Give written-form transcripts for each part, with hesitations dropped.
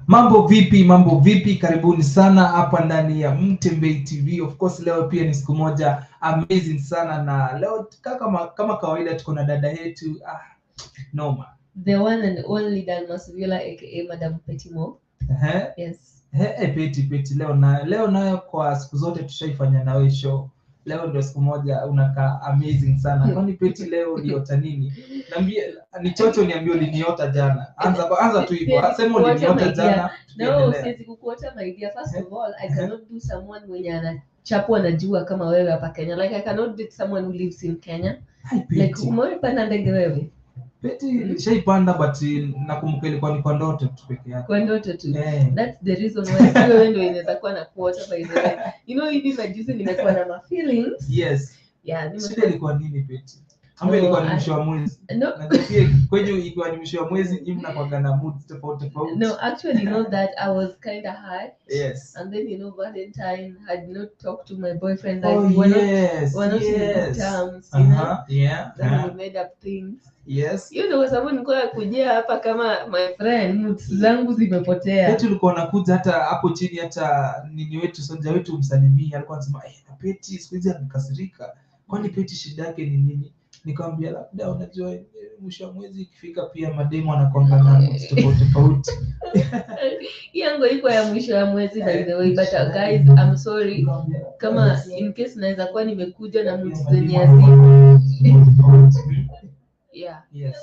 Mambo vipi, karibuni sana hapa ndani ya Mtembei TV. Of course leo pia ni siku moja amazing sana, na leo kama kawaida tuko na dada yetu noma, the one and only Dalmas Villa aka Madam Petimo. Yes. Peti leo nayo kwa siku zote tushaifanya nawe show. Leo ndio siku moja unakaa amazing sana. Kwani Peti leo uliota nini? Niambie, ni chocho niambie uliniota jana. Anza tu hivyo. Sema uliniota jana. No, siwezi kukuota my dear. First of all, I cannot do someone mwenye anachapwa anajua kama wewe hapa Kenya. Like I cannot date someone who lives in Kenya. Like umepanda ndege wewe? Peti shaipanda, but nakumbuka ilikuwa ni kwa ndoto tu peke yake. Kwa ndoto tu. That's the reason why wewe ndio inaweza kuwa na kuota by the way. You know hivi majuzi nimekuwa na ma feelings. Yes. Yeah, nimekuwa ilikuwa nini Peti? Ambaye ilikuwa ni mwisho wa mwezi. No. Na pia kwenye ilikuwa ni mwisho wa mwezi, hivi mnakuwa na mood tofauti. No, actually you know that I was kind of hard. Yes. And then you know Valentine had not talked to my boyfriend. We're not in good terms, you know? Yeah. Then we made up things. Yes. You know, sababu nilikuwa kujia hapa kama my friend, moods zangu zimepotea. Peti ulikuwa unakuja hata hapo chini, hata nini wetu Sonja wetu msalimia alikuwa anasema Peti siku hizi amekasirika. Kwani Peti shida yake ni nini? Nikamwambia labda unajua mwisho wa mwezi ikifika pia mademo anakuanga na moods tofauti. Yango iko ya mwisho wa mwezi by the way, but guys I'm sorry kama in case naweza kuwa nimekuja na moods zenye yeah. Yes.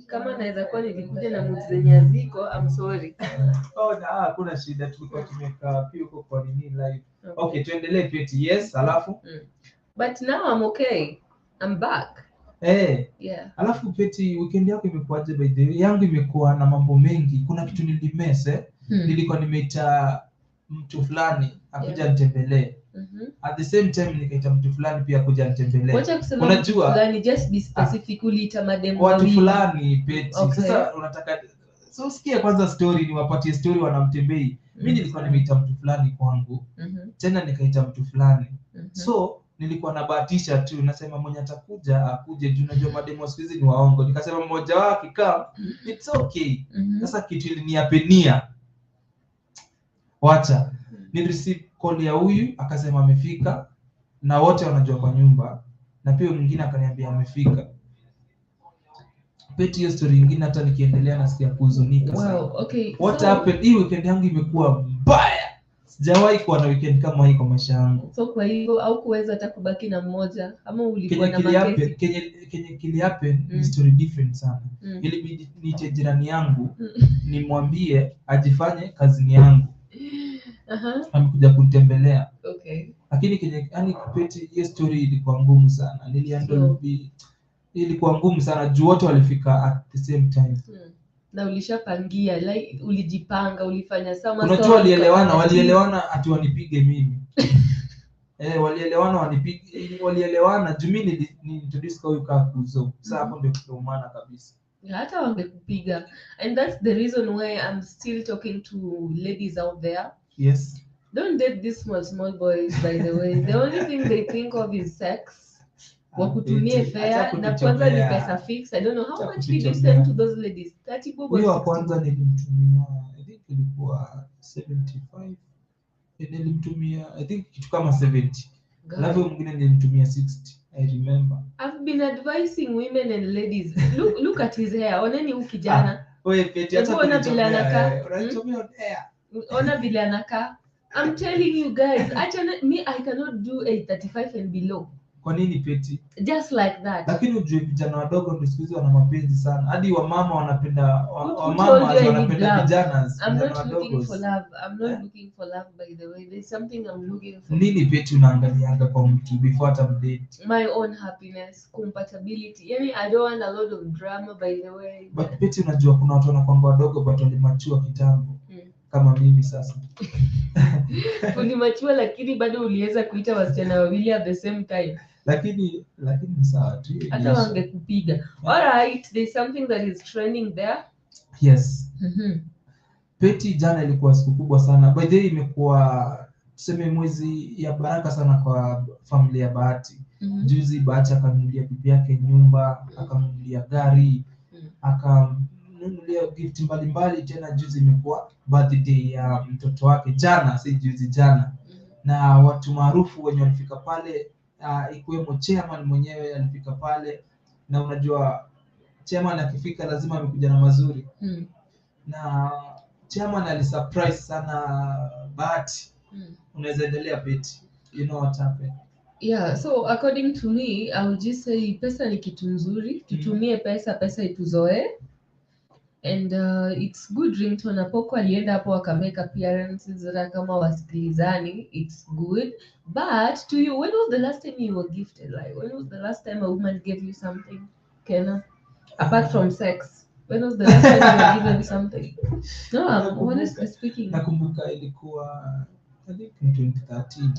Kama naweza kuwa nilikuja na moods zenye ziko, I'm sorry. Hakuna shida, tulikuwa tumekaa pia huko kwa nini live. Okay, tuendelee Peti. Yes, alafu but now I'm okay. I'm back. Yeah. Alafu Peti, weekend yako imekuwaje by the way? Yangu imekuwa na mambo mengi. Kuna kitu nilimese. Nilikuwa nimeita mtu fulani akuja nitembelee. At the same time nikaita mtu fulani pia kuja nitembelee. Unajua fulani, just be specific, uliita madem watu fulani Peti. Okay. Sasa unataka sikia kwanza story, niwapatie story wanamtembei. Mimi nilikuwa nimeita mtu fulani kwangu. Tena nikaita mtu fulani. So nilikuwa nabahatisha tu, nasema mwenye atakuja akuje juu najua mademo siku hizi ni waongo. Nikasema mmoja wao akikaa it's okay. Sasa kitu iliniapenia. Wacha receive call ya huyu akasema amefika, na wote wanajua kwa nyumba, na pia mwingine akaniambia amefika. Peti hiyo story nyingine hata nikiendelea nasikia kuhuzunika sana. Wow, okay. What happened? Hii weekend yangu imekuwa mbaya. Sijawahi kuwa na weekend kama hii kwa maisha yangu. So kwa hivyo au kuweza hata kubaki na mmoja ama ulikuwa na mageti? Kenye kili happen ni story different sana. Ilibidi niite jirani yangu nimwambie ajifanye kazini yangu. Amekuja kunitembelea. Okay. Lakini Peti hiyo story ilikuwa ngumu sana. Ilikuwa ngumu sana juu wote walifika at the same time. Na ulishapangia, like ulijipanga, ulifanya sama. Unajua walielewana ati wanipige mimi. Walielewana juu mimi ni introduce kwa huyu Kuzo. Sasa hapo ndio kuumana kabisa. Hata wangekupiga. And that's the reason why I'm still talking to ladies out there. Yes. Don't date these small boys by the way. The only thing they think of is sex. Wakutumie fair na kwanza ni pesa fix. I don't know how much did you send to those ladies? 30 bob. Huyo wa kwanza nilimtumia I think ilikuwa 75. Nilimtumia I think kitu kama 70. Alafu mwingine nilimtumia 60. I remember. I've been advising women and ladies. Look at his hair. Oneni huyu kijana. Wewe Peti hata ona vile anakaa. Unatumia hair. Ona vile anakaa. I'm telling you guys, me I cannot do a 35 and below. Kwa nini Peti? Just like that. Lakini ujue vijana wadogo ndio siku hizi wana mapenzi sana. Hadi wamama wanapenda wanapenda vijana. I'm not looking for love. I'm not looking for love by the way. There's something I'm looking for. Nini Peti unaangalianga kwa mtu before date? My own happiness, compatibility. Yani I don't want a lot of drama by the way. But Peti unajua kuna watu wanakuanga wadogo but walimachua kitambo. Kama mimi sasa. Ulimachua lakini bado uliweza kuita wasichana wawili at the same time. Lakini sawa tu. Hata wangekupiga. Alright, there's something that is trending there. Yes. Peti jana ilikuwa siku kubwa sana. By the way imekuwa tuseme mwezi ya baraka sana kwa familia ya Bahati. Juzi Bahati akamnunulia bibi yake nyumba, akamnunulia gari, nimemnunulia gift mbalimbali. Tena juzi imekuwa birthday ya mtoto wake, jana si juzi, jana. Na watu maarufu wenye walifika pale, ikiwemo chairman mwenyewe alifika pale, na unajua chairman akifika lazima amekuja na mazuri. Na chairman alisurprise sana Bahati. Unaweza endelea Betty, you know what happened? Yeah, so according to me, I would just say pesa ni kitu nzuri, tutumie pesa ituzoe. And it's good. Ringtone Apoko alienda hapo akamake appearances kama wasikilizani, it's good. But to you, when was the last time you were gifted? Like, when was the last time a woman gave you something, Kena? Apart from sex, when was the last time you were given something? No, I'm honestly speaking. Nakumbuka ilikuwa I think in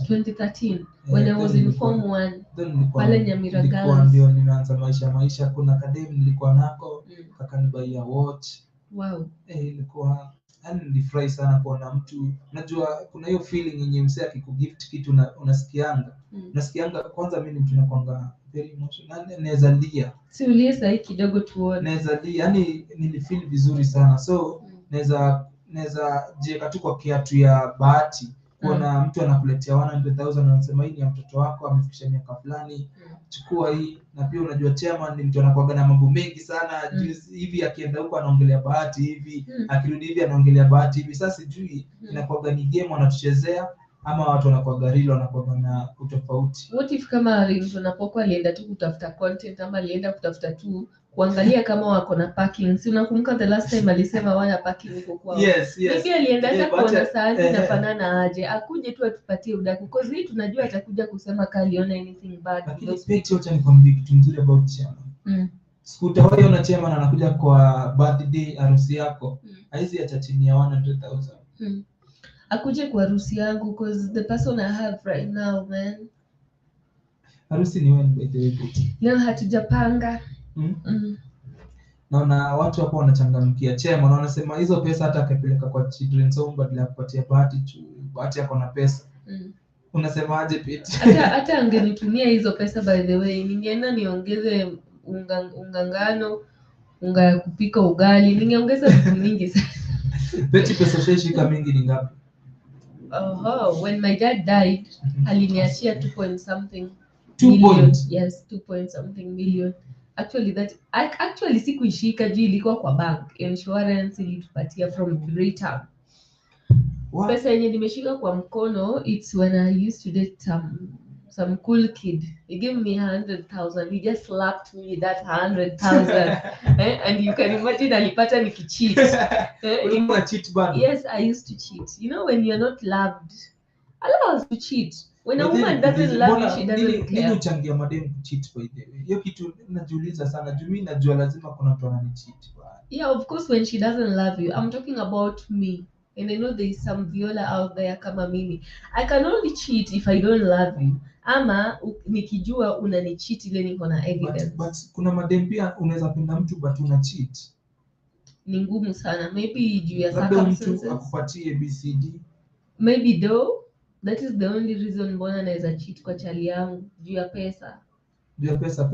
2013 when I was in Form 1 pale Nyamira Girls. Nilikuwa ndio ninaanza maisha. Kuna academy nilikuwa nako, akanibaia watch. Wow. Ilikuwa yani nilifurahi sana kuona mtu. Unajua kuna hiyo feeling yenye msee akikugift kitu unasikianga. Unasikianga kwanza, mimi mtu nakwanga very emotional. Naweza lia. Si ulie sahi kidogo tuone. Naweza lia, yani nilifeel vizuri sana. So naweza jieka tu kwa kiatu ya Bahati. Kuna mtu anakuletea 100,000 anasema hii ni ya mtoto wako amefikisha miaka fulani, chukua hii. Na pia unajua chairman ni mtu anakuwa na mambo mengi sana. Hivi akienda huko anaongelea Bahati hivi, akirudi hivi anaongelea Bahati hivi. Sasa sijui inakuwa ni game wanatuchezea ama watu wanakuwa garilo wanakuwa na utofauti. What if kama Ringtone Apoko alienda tu kutafuta content ama alienda kutafuta tu kuangalia kama wako na parking? Si unakumbuka the last time alisema wana parking huko kwao? Yes. Maybe alienda hata kuona sahani inafanana aje, akuje tu atupatie udaku, because hii tunajua atakuja kusema kaliona anything bad. Lakini pete yote ni kwambia kitu nzuri about chairman. Sikutawahi chairman anakuja kwa birthday harusi yako, haizi acha chini ya 100,000. Akuje kwa harusi yangu, because the person I have right now, man. Harusi ni when by the way? Leo hatujapanga. Naona watu hapo wanachangamkia chairman, wanasema hizo pesa hata akapeleka kwa children's home badala ya kupatia Bahati yako na pesa. Unasemaje Pete? Hata angenitumia hizo pesa, by the way, ningeenda niongeze unga ngano, unga ya kupika ugali, ningeongeza vitu mingi sana. Pete, pesa sheshika mingi ni ngapi? When my dad died, aliniachia 2 point something 2 million. point? Yes, 2 point something million. Actually sikuishika juu ilikuwa kwa bank. Insurance ilitupatia from Britam. Pesa yenye nimeshika kwa mkono, it's when I used to date some cool kid. He gave me 100,000. He just slapped me that 100,000. And you can imagine alipata nikicheat. Ulikuwa cheat bado? Yes, I used to cheat. You know, when you're not loved, allow us to cheat. When a woman doesn't love you, she doesn't care. Nini uchangia madem kucheat by the way? Hiyo kitu najiuliza sana. Juu mimi najua lazima kuna mtu ananicheat. Yeah, of course, when she doesn't love you. I'm talking about me. And I know there is some viola out there kama mimi. I can only cheat if I don't love you. Ama nikijua unanicheat ile niko na evidence. But kuna madem pia unaweza penda mtu but una cheat. Ni ngumu sana. Maybe juu ya circumstances. Mtu akupatie ABCD. Maybe though, that is the only reason mbona naweza cheat kwa chali yangu, juu ya pesa. Juu ya pesa.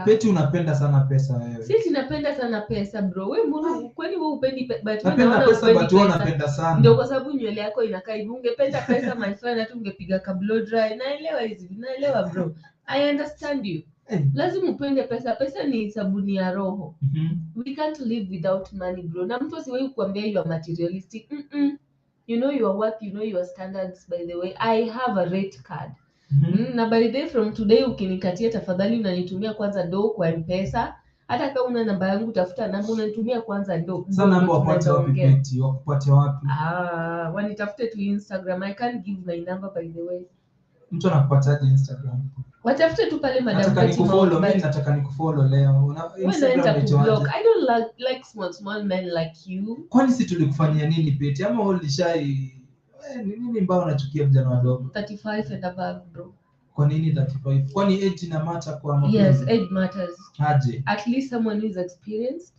Pete unapenda sana pesa wewe. Sisi napenda sana pesa bro. Wewe mbona kwani wewe upendi but napenda pesa but wewe unapenda sana. Ndio kwa sababu nywele yako inakaa hivi. Ungependa pesa my friend, hata ungepiga ka blow dry. Naelewa bro. I understand you. Lazima upende pesa. Pesa ni sabuni ya roho. We can't live without money bro. Na mtu asiwahi kukuambia you are materialistic. You know your worth, you know your standards. By the way, I have a rate card. Na by the way, from today ukinikatia tafadhali unanitumia kwanza do kwa M-Pesa. Hata kama una namba yangu tafuta namba, unanitumia kwanza do. Sasa namba wapate wapi Pete? Wakupate wapi? Wanitafute tu Instagram. I can't give my number by the way. Mtu anakupataje Instagram? Watafute tu pale Madam Pete. Nataka nikufollow leo. Instagram block. I don't like small men like you. Kwani si tulikufanyia nini Pete? Ama ulishai nini mbao unachukia vijana wadogo? 35 and above bro. Kwa nini 35? Kwani age ina matter kwa mapenzi? Yes, age matters. Aje? At least someone who is experienced.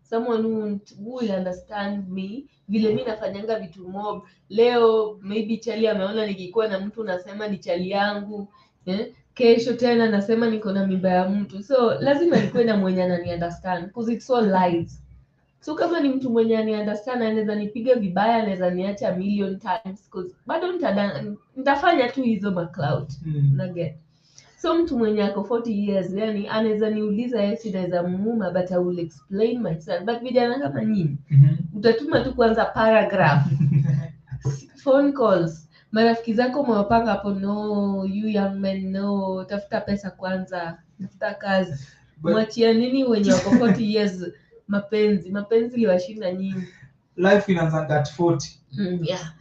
Someone who will understand me. Vile mimi nafanyanga vitu mob. Leo maybe chali ameona nikikuwa na mtu nasema ni chali yangu. kesho tena nasema niko na mimba ya mtu. So lazima nikuwe na mwenye anani understand because it's all lies. So kama ni mtu mwenye ani understand anaweza nipiga vibaya, anaweza niacha a million times because bado nitafanya tu hizo macloud. Nugget. So mtu mwenye ako 40 years yani anaweza niuliza yeye naweza muuma but I will explain myself. But vijana kama nyinyi utatuma tu kwanza paragraph phone calls, marafiki zako mwapanga hapo, no you young men no, tafuta pesa kwanza, tafuta kazi. Mwachia nini wenye wako 40 years mapenzi liwashinda nyinyi. Life inaanza at 40.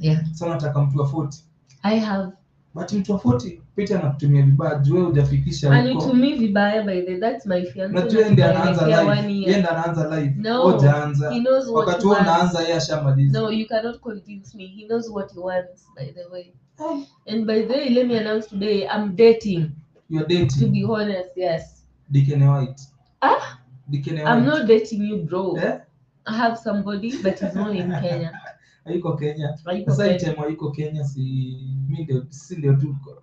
Yeah. So nataka mtu wa 40. I have. But mtu wa 40 Pete anakutumia vibaya, jua hujafikisha huko. Anitumii vibaya by the that's my fiance. Na tu ndiye anaanza live. Yeye ndiye anaanza live. No, hujaanza. He knows what wakati anaanza yeye ashamaliza. No, you cannot convince me. He knows what he wants by the way. And by the way, let me announce today I'm dating. You're dating? To be honest, yes. Dikene White. Dikene White. I'm not dating you, bro. Eh? I have somebody but he's not in Kenya. Hayuko Kenya. Sasa item hayuko Kenya, si mimi ndio tuko.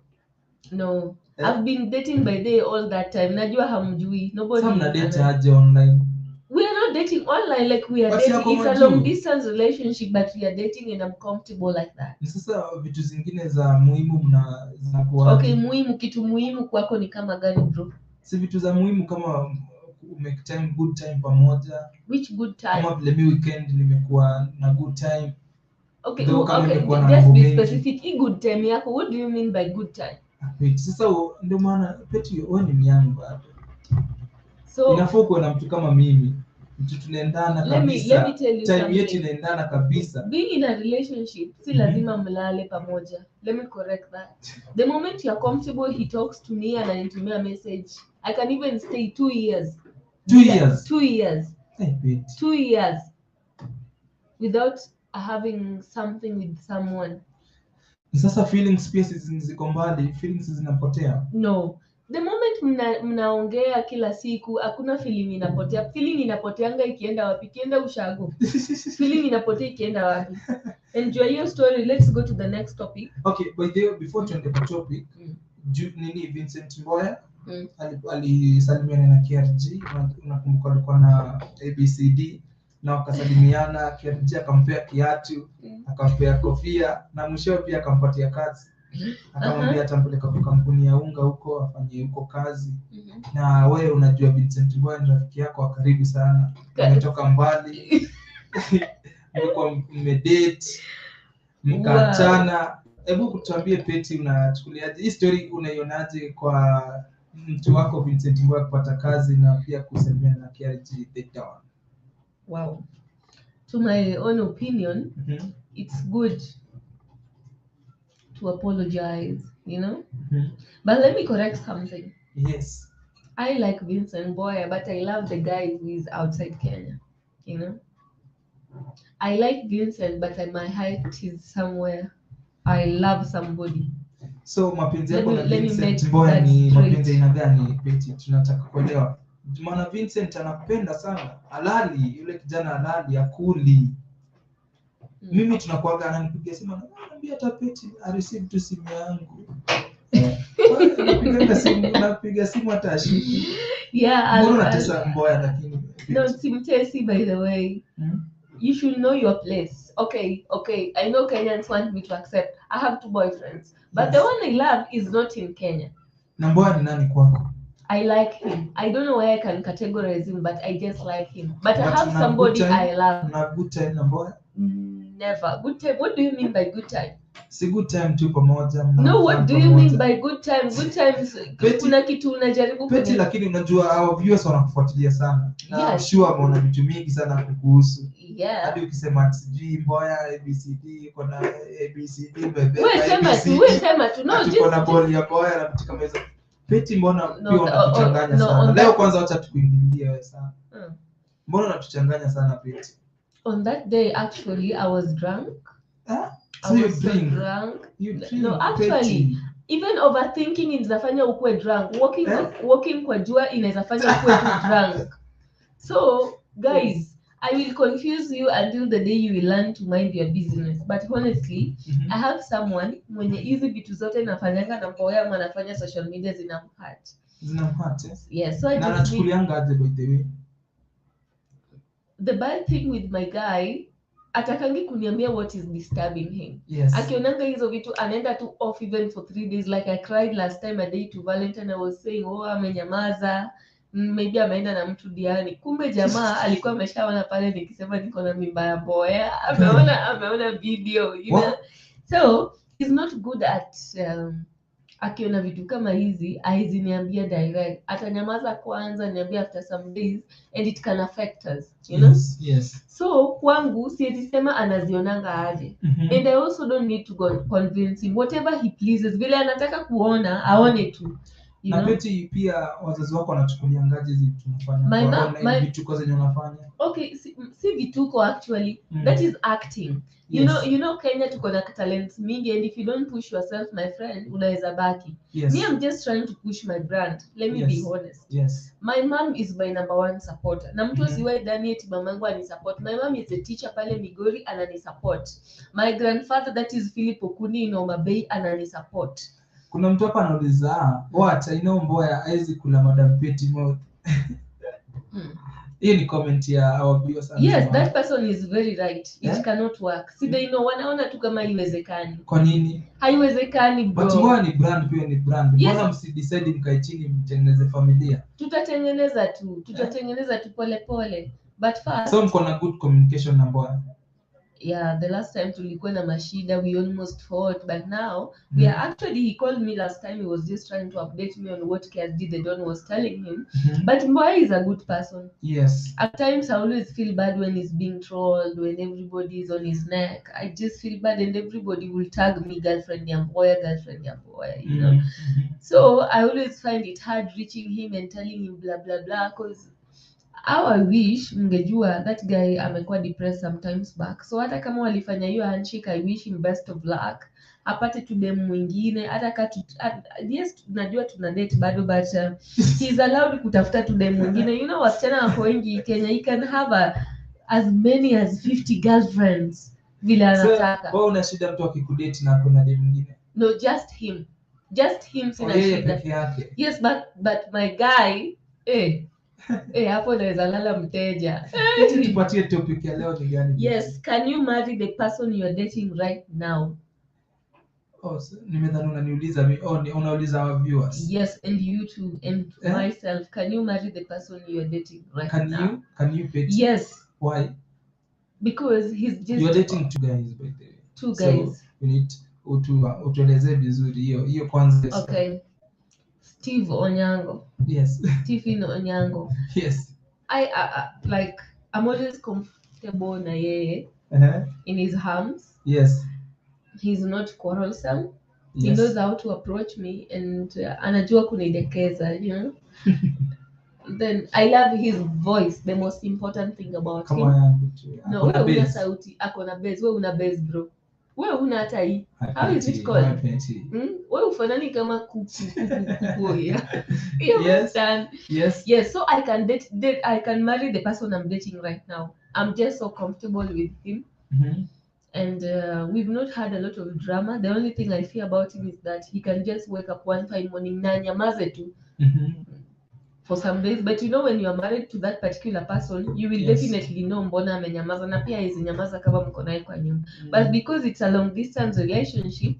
No. I've been dating by day all that time. Najua hamjui. Nobody. Some na date aje online. We are not dating online like we are dating. It's a long distance relationship but we are dating and I'm comfortable like that. Sasa vitu zingine za muhimu za kwa. Okay, kitu muhimu kwako ni kama gani bro? Si vitu za muhimu kama make time, good time pamoja. Which good time? Kama vile weekend nimekuwa na good time. Okay, just be specific. I good time yako. What do you mean by good time? Wait, sasa ndio maana Peti wewe ni myangu bado. So inafaa kuwa na mtu kama mimi. Mtu tunaendana kabisa. Let me tell you time yetu inaendana kabisa. Being in a relationship, si lazima mlale pamoja. Let me correct that. The moment you are comfortable, he talks to me and ananitumia a message. I can even stay 2 years. 2 years? 2 years. Hey, Peti. 2 years. Without having something with someone. Sasa feelings pia ziko mbali, feelings zinapotea. No. The moment mnaongea kila siku, hakuna feeling inapotea. Feeling inapoteanga ikienda wapi? Ikienda ushago. Feeling inapotea ikienda wapi? Enjoy your story. Let's go to the next topic. Okay, by the way, before tuende kwa topic, nini Vincent Mboya alisalimiana na KRG, unakumbuka alikuwa na ABCD na wakasalimiana, KRG akampea kiatu, akampea kofia na mwisho pia akampatia kazi. Akamwambia atampeleka kwa kampuni ya unga huko afanye huko kazi. Na wewe unajua Vincent Mboya ni rafiki yako wa karibu sana. Umetoka mbali. Mlikuwa mmedate, mkaachana. Hebu kutuambie Peti, unachukuliaje hii story, unaionaje kwa mtu wako Vincent Mboya kupata kazi na pia kusalimiana na KRG the Dawn? Wow. To my own opinion, it's good to apologize, you know. But let me correct something. Yes. I like Vincent Mboya, but I love the guy who is outside Kenya, you know. I like Vincent, but my heart is somewhere. I love somebody. So mapenzi yako na Vincent Mboya ni mapenzi aina gani Peti? Tunataka kuelewa. Maana Vincent anakupenda sana. Halali, yule kijana halali akuli. Mimi tunakuaga ananipigia simu ananiambia hata Peti receive tu simu yangu. Napiga simu hata ashiki. Yeah, mbona unatesa Mboya lakini? No, simtesi by the way. You should know your place. Okay. I know Kenyans want me to accept. I have 2 boyfriends. But the one I love is not in Kenya. Na Mboya ni nani kwako? I like him. I don't know why I can categorize him, but I just like him. But I have somebody I love. Na good time na Mboya? Never. Good time? What do you mean by good time? Si good time tu pamoja. No, what do you mean by good time? Good times, kuna kitu unajaribu Peti, lakini unajua our viewers wanakufuatilia sana. Na sure wameona vitu mingi sana kukuhusu. Yeah. Hadi ukisema sijui Mboya ABCD, kuna ABCD bebe. Wewe sema tu. No, just kuna boli ya Mboya na vitu kama hizo. Peti, mbona pia unatuchanganya sana? Leo kwanza acha tukuingilie wewe sana. Mbona unatuchanganya sana Peti? On that day actually I was drunk. So you drink? You drink? No, actually, even overthinking inafanya ukue drunk. Walking kwa jua inaweza fanya ukue drunk. So, guys, I will confuse you until the day you will learn to mind your business. But honestly, I have someone mwenye hizi vitu zote nafanyanga na mboya ama anafanya social media zinamhurt. Yes, so I na just need... anachukulianga aje by the way? The bad thing with my guy, atakangi kuniambia what is disturbing him. Yes. Akionanga hizo vitu anaenda tu off even for 3 days. Like I cried last time a day to Valentine. I was saying, oh, amenyamaza, maybe ameenda na mtu diani. Kumbe jamaa alikuwa ameshaona pale nikisema niko na mimba ya boya. Ameona video, you know. So he's not good at akiona vitu kama hizi aiziniambia direct. Atanyamaza kwanza, niambia after some days, and it can affect us, you know. Yes. So kwangu siwezi sema anazionanga aje. And I also don't need to go convince him. Whatever he pleases, vile anataka kuona aone tu. Na Peti pia wazazi wako wanachukuliangaje hizi tunafanya vituko zenye unafanya? Okay, si vituko actually. That is acting. You know Kenya tuko na talents mingi, and if you don't push yourself, my friend, unaweza baki. Yes. Me, I'm just trying to push my brand. Let me be honest. Yes. My mom is my number one supporter. Na mtu asiwahi dhani eti mamangu anisupport. My mom is a teacher pale Migori, ananisupport. My grandfather, that is Philip Okuni in Homa Bay, ananisupport. Kuna mtu hapa anauliza, what, I know mboya haizi kula Madam Peti mouth. Hiyo ni comment ya our viewers. Yes, that person is very right. It cannot work. Si they know, wanaona tu kama haiwezekani. Kwa nini? Haiwezekani bro. But mboya ni brand, pia ni brand. Mbona msidecide mkae chini mtengeneze familia? Tutatengeneza tu pole pole. But first, so mko na good communication na mboya? Yeah, the last time tulikuwa na mashida, we almost fought, but now we are actually, he called me last time, he was just trying to update me on what KSD the Don was telling him. But Mboya is a good person. Yes. At times I always feel bad when he's being trolled, when everybody is on his neck. I just feel bad, and everybody will tag me girlfriend ya Mboya, you know. So I always find it hard reaching him and telling him blah blah blah, because how I wish mngejua that guy amekuwa depressed sometimes back. So hata kama walifanya hiyo handshake, I wish him best of luck. Apate tu dem mwingine, hata katu yes, tunajua tuna date bado, but he's allowed kutafuta tu dem mwingine. You know, wasichana wako wengi Kenya, he can have as many as 50 girlfriends vile anataka. So una shida mtu akikudate na kuna dem mwingine? No, just him sina shida. Yes, but my guy hapo naweza lala mteja. Tupatie topic ya leo ni gani? Yes, can you marry the person you are dating right now? Oh, nimedhani unaniuliza mimi. Unauliza our viewers. Yes, and you too, and myself. Can you marry the person you are dating right now? Can you bet? Yes. Why? Because he's just... You're dating two guys, by the way. Two guys. So you need utueleze vizuri hiyo kwanza. Okay. Steve Onyango. Yes. Stephen Onyango. Yes. I'm always comfortable na yeye in his arms. Yes. He's not quarrelsome. Yes. He knows how to approach me, and anajua kunidekeza, you know. Then I love his voice, the most important thing about him. No, wewe una sauti, ako na bass, wewe una bass bro. Wewe una hata hii. How is it called? Wewe ufanani kama kuku. Yes, so I can date, I can marry the person I'm dating right now. I'm just so comfortable with him. And we've not had a lot of drama. The only thing I fear about him is that he can just wake up one fine morning na nyamaze tu for some days. But you know, when you are married to that particular person, you will definitely know mbona amenyamaza, na pia hizi nyamaza kama mko naye kwa nyumba. But because it's a long distance relationship,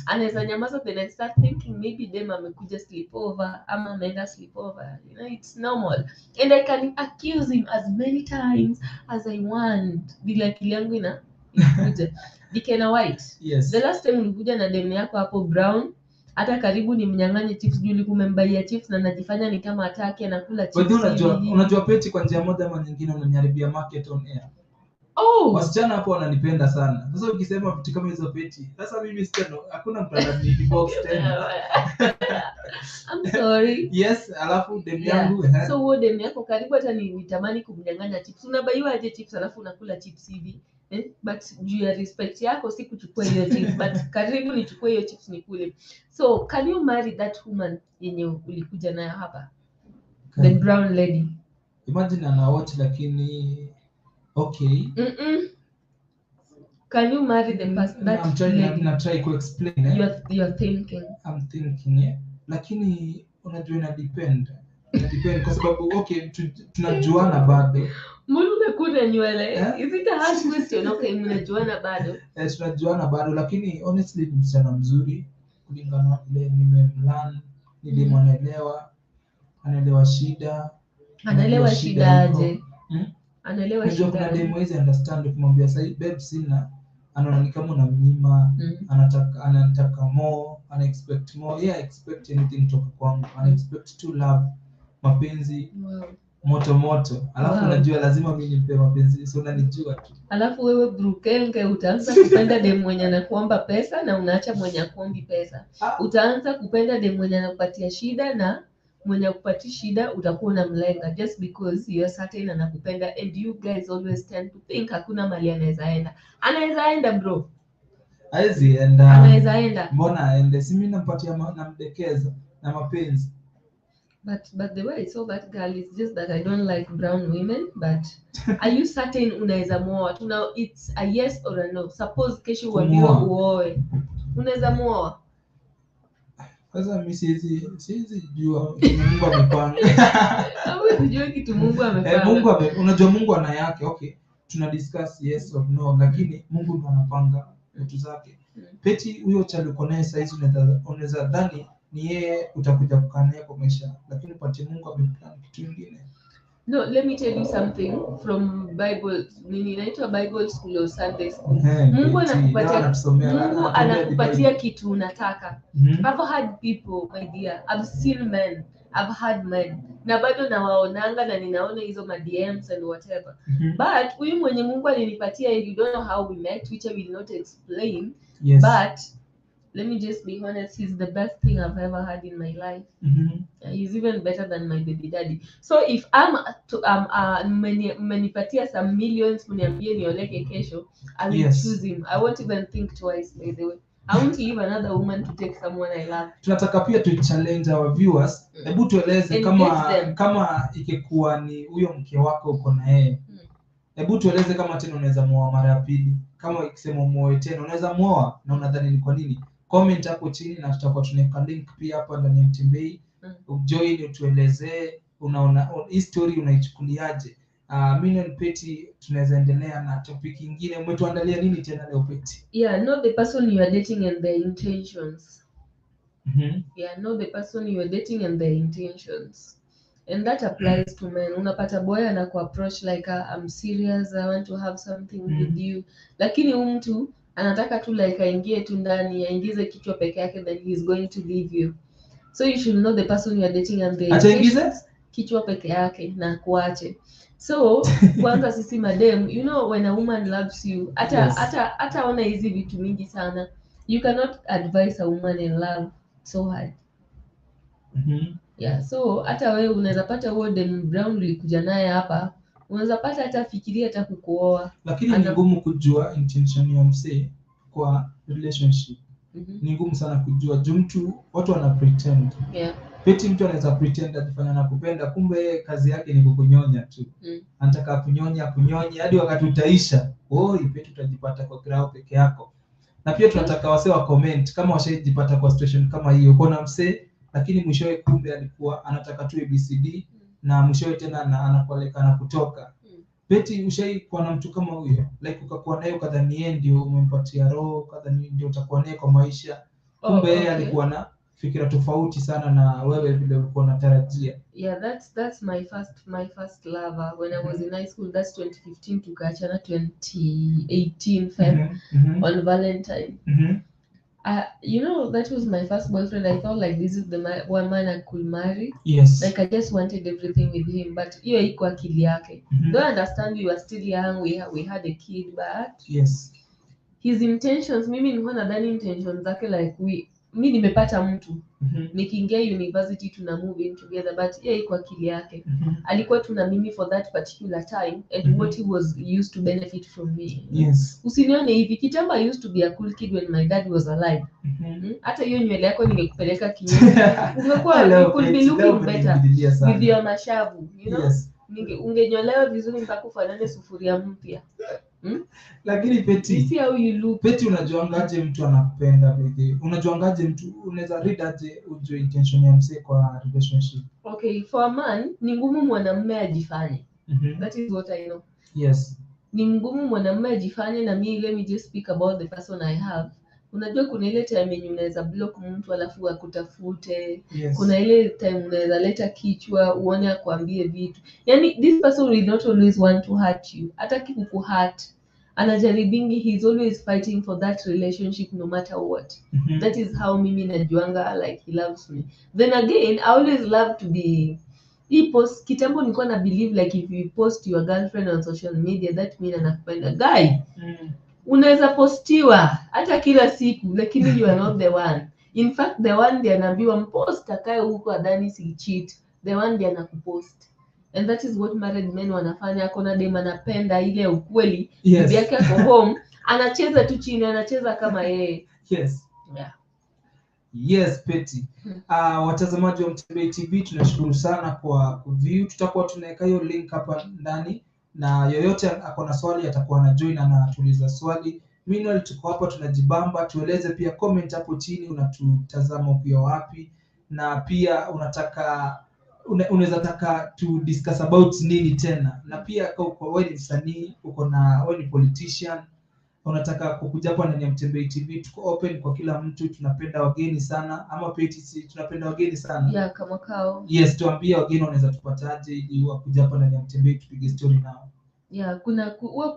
anaweza nyamaza, then I start thinking maybe them amekuja sleepover ama ameenda sleepover. You know, it's normal. And I can accuse him as many times as I want. Bila akili yangu inakuja. Dikena White. Yes. The last time ulikuja na demu yako hapo Brown, hata karibu ni mnyang'anye chips, juu likumembaia chips na najifanya ni kama ataki anakula chips. But unajua Peti kwa njia moja ama nyingine unaniharibia market on air. Oh, wasichana hapo wananipenda sana. Sasa ukisema vitu kama hizo Peti, sasa mimi sitano, hakuna mtu anani box tena. I'm sorry. Yes, alafu demu yangu. So huo demu yako karibu hata nitamani kumnyang'anya chips. Unabaiwa aje chips alafu unakula chips hivi? But juu ya respect yako si kuchukua hiyo chips, but karibu nichukue hiyo chips nikule. So can you marry that woman yenye ulikuja nayo hapa? The brown lady. Imagine ana watch lakini Okay. Can you marry the person that I'm trying to explain. You're thinking. I'm thinking, lakini unajua ina depend kwa sababu okay tunajuana bado. Mbona umekuna nywele? Is it a hard question? Okay, mnajuana bado. Tunajuana bado lakini honestly ni msichana mzuri kulingana na vile nimemlearn, nilimwelewa, anaelewa shida. Anaelewa shida aje? Anaelewa shida. Kuna demo hizi understand ukimwambia sasa babe sina, anaona ni kama unamnyima, anataka more, ana expect more. Yeah, expect anything kutoka kwangu. Ana expect to love, mapenzi. Moto. Alafu unajua lazima mimi nipe mapenzi, so unanijua tu. Alafu wewe brukenge utaanza kupenda demu mwenye anakuomba pesa na unaacha mwenye akuombi pesa. Utaanza kupenda demu mwenye anakupatia shida na mwenye akupatia shida utakuwa unamlenga just because you are certain anakupenda, and you guys always tend to think hakuna mali anaweza enda. Anaweza enda bro. Anaweza enda. Mbona aende? Si mimi nampatia namdekeza na mapenzi. But the way I saw that girl is just that I don't like brown women. But are you certain unaweza muoa? Now it's a yes or a no. Suppose kesho uambiwe uoe, unaweza muoa? Sasa mimi siwezi jua Mungu amepanga. Hawezi jua kitu Mungu amepanga. Unajua Mungu ana yake. Okay, tuna discuss yes or no, lakini Mungu ndo anapanga vitu zake. Peti huyo chali uko naye saizi unaweza dhani ni yeye utakuja kukaa naye kwa maisha, lakini pati Mungu ameplan kitu kingine. No, let me tell you something from Bible. Nini inaitwa Bible school or Sunday school. Mungu anakupatia kitu unataka. I've had people, my dear. I've seen men. I've had men. Na bado nawaonanga na ninaona hizo ma DMs and whatever. But huyu mwenye Mungu alinipatia, you don't know how we met, which I will not explain. Yes. But let me just be honest, he's the best thing I've ever had in my life. He's even better than my baby daddy. So if mmenipatia some millions, mniambie nioleke kesho, I will choose him. I won't even think twice, by the way. I won't leave another woman to take someone I love. Tunataka pia tu challenge our viewers. Hebu tueleze kama ikikuwa ni huyo mke wako uko na yeye. Hebu tueleze kama tena unaweza muoa mara ya pili. Kama ikisema muoe tena unaweza muoa na unadhani ni kwa nini? Comment hapo chini na tutakuwa tunaweka link pia hapa ndani ya Mtembei. Join utuelezee unaona hii story unaichukuliaje. Mimi na Peti tunaweza endelea na topic nyingine. Umetuandalia nini tena leo Peti? Yeah, know the person you are dating and their intentions. Yeah, know the person you are dating and their intentions. And that applies to men. Unapata boy anakuapproach like I'm serious, I want to have something with you. Lakini mtu anataka tu like aingie tu ndani, aingize kichwa peke yake, then he's going to leave you. So you should know the person you are dating and their intentions. Kichwa peke yake na kuache. So kwanza sisi madem, you know when a woman loves you, hata ona hizi vitu mingi sana. You cannot advise a woman in love so hard. Yeah, so hata wewe unaweza pata huo dem brown ulikuja naye hapa, unaweza pata hata fikiria hata kukuoa. Lakini ni ngumu kujua intention ya msee kwa relationship. Ni ngumu sana kujua. Mtu watu wana pretend. Yeah. Peti mtu anaweza pretend ajifanya nakupenda, kumbe kazi yake ni kukunyonya tu. Anataka kunyonya hadi wakati utaisha. Peti utajipata kwa grao peke yako. Na pia tunataka wasee wa comment kama washajipata kwa situation kama hiyo. Kuna msee lakini mwishowe kumbe alikuwa anataka tu ABCD na mwishowe tena anakualekana kutoka. Peti ushaikuwa na mtu kama huyo? Like ukakuwa naye ukadhani yeye ndio umempatia roho, ukadhani ndio utakuwa naye kwa maisha. Kumbe yeye alikuwa na fikira tofauti sana na wewe vile ulikuwa unatarajia. Yeah, that's my first lover when I was in high school. That's 2015 tukaachana 2018 Feb on Valentine. You know, that was my first boyfriend. I felt like this is the one man I could marry. Yes. Like I just wanted everything with him, but hiyo haikuwa akili yake. Don't understand, you are still young, we had a kid, but yes, his intentions, mimi nilikuwa nadhani intentions zake like mimi nimepata mtu. Nikiingia university tuna move in together, but yeye haikuwa akili yake. Alikuwa tuna mimi for that particular time and what he was used to benefit from me. Yes. Usinione hivi, kitambo I used to be a cool kid when my dad was alive. Hata hiyo nywele yako ningekupeleka kinyume. Ungekuwa you could be looking better with your mashavu, you know. Yes. ungenyolewa vizuri mpaka ufanane sufuria mpya. Lakini Peti, You see how you look. Peti, unajuangaje mtu anakupenda baby? Unajuangaje mtu, unaweza read aje ujue intention ya msee kwa relationship? Okay, for a man ni ngumu mwanamume ajifanye. That is what I know. Yes. Ni ngumu mwanamume ajifanye, na mimi let me just speak about the person I have. Unajua kuna ile time yenye unaweza block mtu alafu akutafute. Yes. Kuna ile time unaweza leta kichwa uone akwambie vitu. Yaani this person will not always want to hurt you. Hata kukuhurt anajaribingi, he's always fighting for that relationship no matter what. That is how mimi najuanga like he loves me. Then again, I always love to be post kitambo nilikuwa na believe like if you post your girlfriend on social media that mean anakupenda. Guy, unaweza postiwa hata kila siku lakini you are not the one. In fact the one ndiye anaambiwa mpost akae huko adhani si cheat. The one ndiye anakupost. And that is what married men wanafanya. Akona dem anapenda ile ukweli. Yes. Bibi yake ako home anacheza tu chini, anacheza kama yeye. Yes. Yeah. Yes, Peti. Watazamaji wa Mtembei TV tunashukuru sana kwa view. Tutakuwa tunaweka hiyo link hapa ndani, na yoyote ako na swali atakuwa na join na anatuliza swali. Meanwhile tuko hapa tunajibamba. Tueleze pia comment hapo chini unatutazama ukiwa wapi, na pia unaweza taka to discuss about nini tena, na pia kwa wewe ni msanii, wewe ni politician, unataka kukuja hapa ndani ya Mtembei TV, tuko open kwa kila mtu. Tunapenda wageni sana, ama Peti, tunapenda wageni sana. Yeah, kama kao. Yes, tuambie wageni wanaweza tupataje ili wakuja hapa ndani ya Mtembei tupige story nao. Yeah,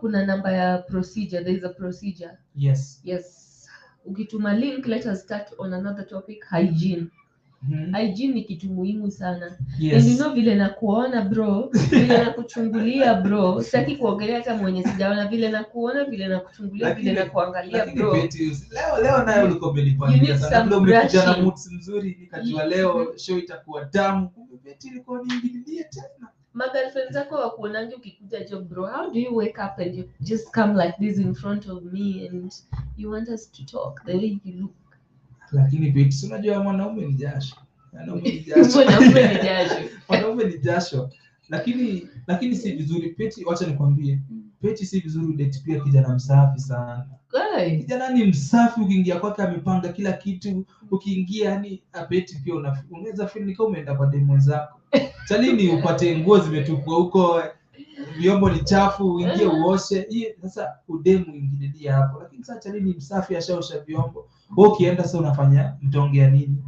kuna namba ya procedure. There is a procedure. Yes. Ukituma link, let us start on another topic, hygiene. Hygiene ni kitu muhimu sana. Yes. And you know vile nakuona bro, vile nakuchungulia bro, sitaki kuongelea hata mwenye sijaona, vile nakuona, vile nakuchungulia, vile nakuangalia bro. Leo nayo ulikuwa umenipangia sana. Ndio umekuja na mood nzuri, nikajua leo show itakuwa tamu. Kumbe Peti ilikuwa niingilie tena. Magirlfriend zako wakuonange ukikuja job bro, how do you wake up and you just come like this in front of me and you want us to talk the way you look? Lakini Peti, unajua mwanaume ni jasho. Mwanaume ni jasho. Lakini si vizuri Peti, wacha nikwambie. Peti si vizuri date pia kijana msafi sana. Kijana ni msafi, ukiingia kwake amepanga kila kitu. Ukiingia yani Peti pia unaweza feel ni kama umeenda kwa demo zako. Chalini upate nguo zimetupwa huko, vyombo ni chafu, uingie uoshe. Hii sasa udemu ingililia hapo. Lakini sasa chalini msafi ashaosha vyombo. Wewe ukienda sasa unafanya mtaongea nini?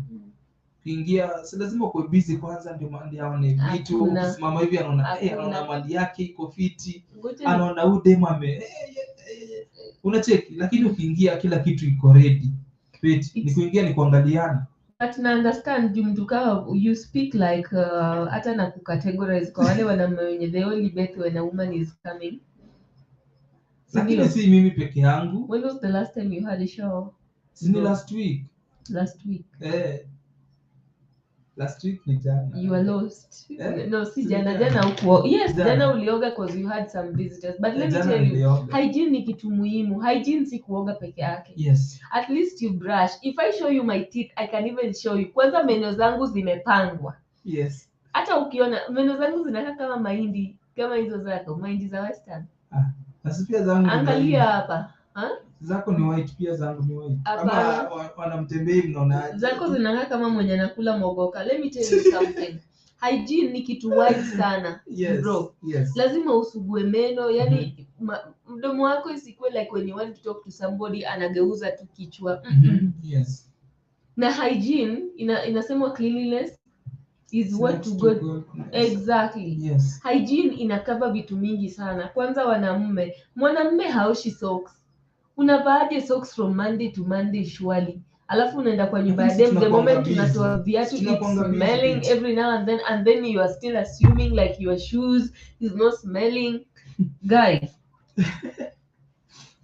Ukiingia si lazima uwe busy kwanza ndio mali aone vitu. Mama hivi anaona mali yake iko fiti. Anaona udemu unacheki, lakini ukiingia kila kitu iko ready. Peti ni kuingia ni kuangaliana. But na understand mtu kama you speak like hata na kucategorize kwa wale wanaume wenye the only bet when a woman is coming. Lakini si mimi peke yangu. When was the last time you had a show? Sini last week. Last week ni jana. You were lost. No, si jana huko. Yes, jana ulioga because you had some visitors. But let me tell you, hygiene ni kitu muhimu. Hygiene si kuoga peke yake. Yes. At least you brush. If I show you my teeth, I can even show you. Kwanza meno zangu zimepangwa. Yes. Hata ukiona meno zangu zinakaa kama mahindi, kama hizo zako, mahindi za Western. Nasi pia zangu. Angalia hapa. Zako ni white, pia zangu ni white. Kama wanamtembei mnaona zako zinakaa kama mwenye anakula mogoka. Let me tell you something. Hygiene ni kitu wide sana. Yes, bro. Yes. Lazima usugue meno, yani mdomo wako isikuwe like when you want to talk to somebody anageuza tu kichwa. Yes. Na hygiene inasemwa cleanliness is what to go. Exactly. Yes. Hygiene inakava vitu mingi sana. Kwanza mwanamume haoshi socks. Unavaaje socks from Monday to Monday surely? Alafu unaenda kwa nyumba ya dem, the moment unatoa viatu it's smelling every now and then you are still assuming like your shoes is not smelling. Guys.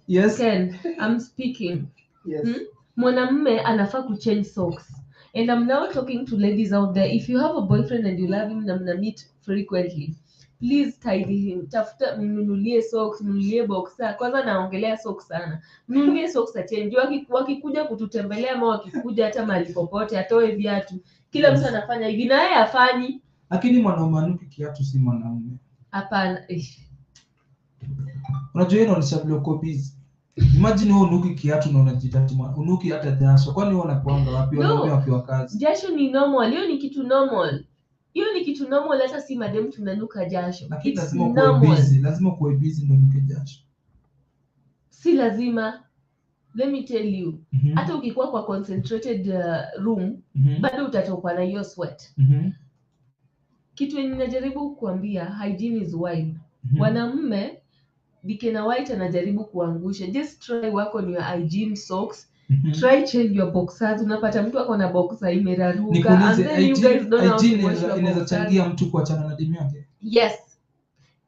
Yes. Ken, I'm speaking. Yes. Mwanamume anafaa kuchange socks. And I'm now talking to ladies out there. If you have a boyfriend and you love him na mna meet frequently, please tidy him. Tafuta mnunulie socks, mnunulie boxer. Kwanza naongelea socks sana. Mnunulie socks change. Wakikuja kututembelea ama wakikuja hata mahali popote atoe viatu. Kila mtu anafanya hivi na yeye afanyi. Lakini mwanaume anuki kiatu si mwanaume. Hapana. Unajua hiyo inaonyesha vile uko busy. Imagine wewe unuki kiatu na unajitatu unuki hata jasho. Kwani wewe unakuanga wapi wanaume wakiwa kazi? Jasho ni normal. Hiyo ni kitu normal. Hiyo ni kitu normal, hata si madem tunanuka jasho. Lakini lazima uwe busy. Lazima uwe busy ndio unuke jasho. Si lazima. Let me tell you. Hata ukikuwa kwa concentrated room, bado utatokwa na hiyo sweat. Kitu yenye najaribu kuambia, hygiene is wide. Wanamume Bikena White anajaribu kuangusha. Just try work on your hygiene socks. Try change your boxers. Unapata mtu ako na boxer imeraruka and then you guys don't know how to wash your inaweza changia mtu kuachana na demu yake.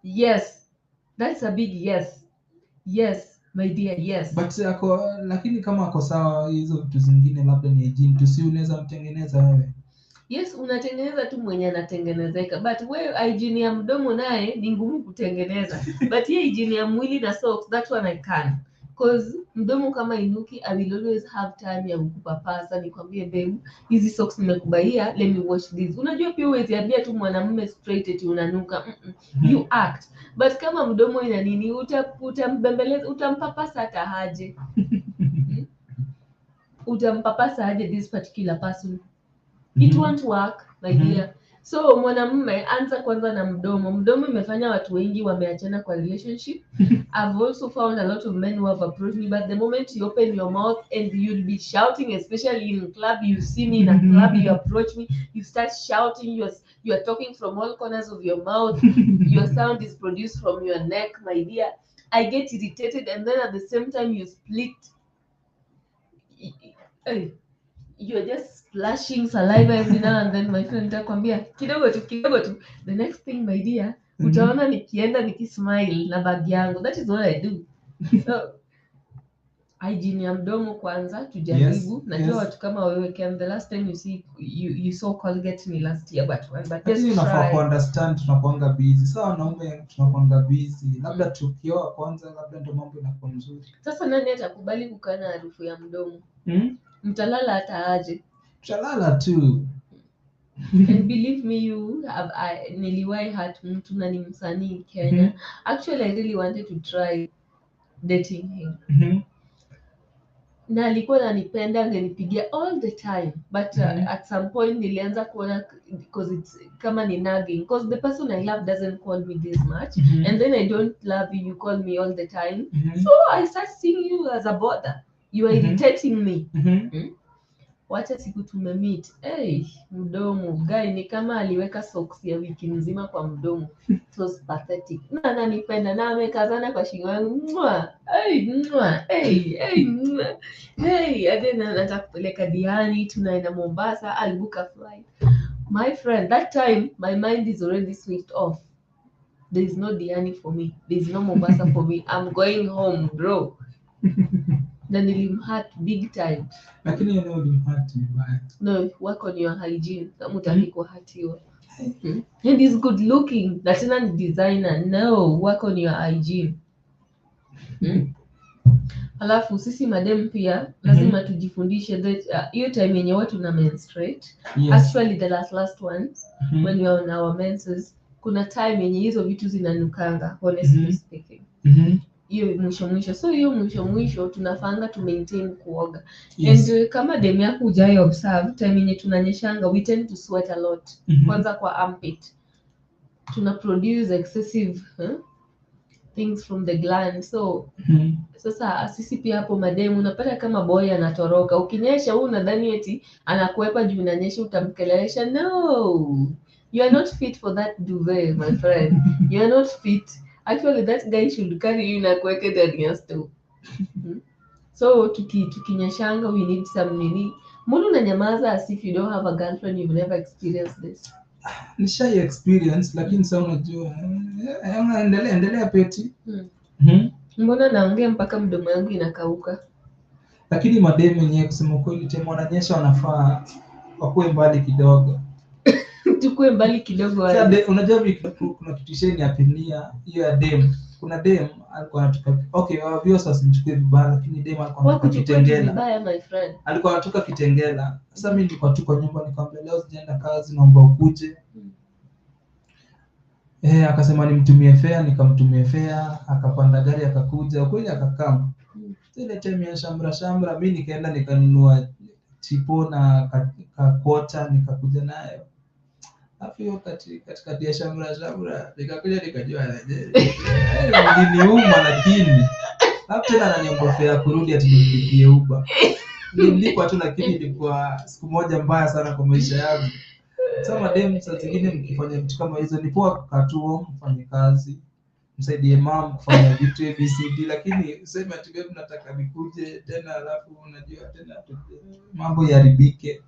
Yes. That's a big yes. Yes, my dear, yes. But lakini kama ako sawa hizo vitu zingine labda ni hygiene tu, si unaweza mtengeneza wewe. Yes, unatengeneza tu mwenye anatengenezeka. But wewe hygiene ya mdomo naye ni ngumu kutengeneza. But hiyo hygiene ya mwili na socks, that one I can. Cause mdomo kama inuki, I will always have time ya kukupapasa, nikwambie babe, hizi socks nimekubaia, let me wash this. Unajua pia huwezi ambia tu mwanamume straight eti unanuka. You act. But kama mdomo ina nini, utambembeleza, utampapasa hata haje. Utampapasa haje this particular person. It won't work, my dear. So mwanamume anza kwanza na mdomo. Mdomo imefanya watu wengi wameachana kwa relationship. I've also found a lot of men who have approached me, but the moment you open your mouth and you'll be shouting, especially in club, you see me in a club, you approach me, you start shouting, you are talking from all corners of your mouth, your sound is produced from your neck, my dear. I get irritated, and then at the same time you split. You're just splashing saliva every now and then, my friend. Nitakwambia kidogo tu. The next thing, my dear, utaona nikienda nikismile na bag yangu. That is what I do. So hygiene ya mdomo kwanza tujaribu. Najua watu kama wewe can the last time you saw Colgate ni last year, but just try. Unafaa ku understand tunakuanga busy. Sawa, wanaume tunakuanga busy. Labda tukioa kwanza, labda ndio mambo yanakuwa nzuri. Sasa nani atakubali kukaa na harufu ya mdomo? Mtalala hata aje? Tutalala tu. And believe me, niliwahi hurt mtu na ni msanii Kenya. Actually, I really wanted to try dating him. Na alikuwa ananipenda, angenipigia all the time. But at some point nilianza kuona, because it's kama ni nagging. Because the person I love doesn't call me this much. And then I don't love you, you call me all the time. So I start seeing you as a bother. You are irritating me. Wacha siku tumemeet. Mdomo guy ni kama aliweka socks ya wiki nzima kwa mdomo. It was pathetic. Na ananipenda na amekazana kwa shingo yangu. Adena nataka kupeleka Diani, tunaenda Mombasa, I'll book a flight. My friend, that time my mind is already switched off. There is no Diani for me. There is no Mombasa for me. I'm going home, bro. Na nilimhurt big time. Lakini yeye nilimhurt vibaya. No, work on your hygiene. Kama utaki kuhatiwa. And he's good looking. Na tena ni designer. No, work on your hygiene. Alafu sisi madem pia lazima tujifundishe that hiyo time yenye watu na menstruate. Actually the last one when we are on our menses, kuna time yenye hizo vitu zinanukanga, honestly speaking. Hiyo mwisho. So hiyo mwisho tunafanga to maintain kuoga. And kama dem yako hujai observe, time yenye tunanyeshanga we tend to sweat a lot. Kwanza kwa armpit. Tuna produce excessive things from the gland. So sasa sisi pia hapo mademu unapata kama boy anatoroka. Ukinyesha huyu unadhani eti anakuepa juu unanyesha utamkelelesha. No. You are not fit for that duvet, my friend. You are not fit. Actually, that guy should carry you na kuweke ndani ya stove. So tukinyeshanga we need some nini. Mbona unanyamaza as if you don't have a girlfriend, you've never experienced this? Nishai experience, lakini sasa unajua endelea peti. Mbona naongea mpaka mdomo yangu inakauka? Lakini mademu wenyewe kusema kweli tena wananyesha wanafaa wakuwe mbali kidogo. Tukue mbali kidogo. Sasa unajua kuna kitisheni ya pinia hiyo ya dem. Kuna dem alikuwa anatoka, okay, wabiosa simchukue vibaya, lakini dem alikuwa anatoka Kitengela. Vibaya, my friend. Alikuwa anatoka Kitengela. Sasa mimi nilikuwa tu kwa nyumba nikamwambia leo sijaenda kazi naomba ukuje. Akasema nimtumie fare, nikamtumia fare, akapanda gari akakuja, kweli akakaa. Ile time ya shamra mimi nikaenda nikanunua chipo na kakota nikakuja nayo. Hapo hiyo katikati ya shamra nikakuja nikajua niliuma, lakini hapo tena ananiongofea kurudi ati nilipie Uber. Nilipwa tu, lakini ilikuwa siku moja mbaya sana kwa maisha yangu. Sasa madem saa zingine mkifanya vitu kama hizo ni poa kukatuo, mfanye kazi, msaidie mama kufanya vitu ABCD, lakini useme ati wewe unataka nikuje tena alafu unajua tena mambo yaribike.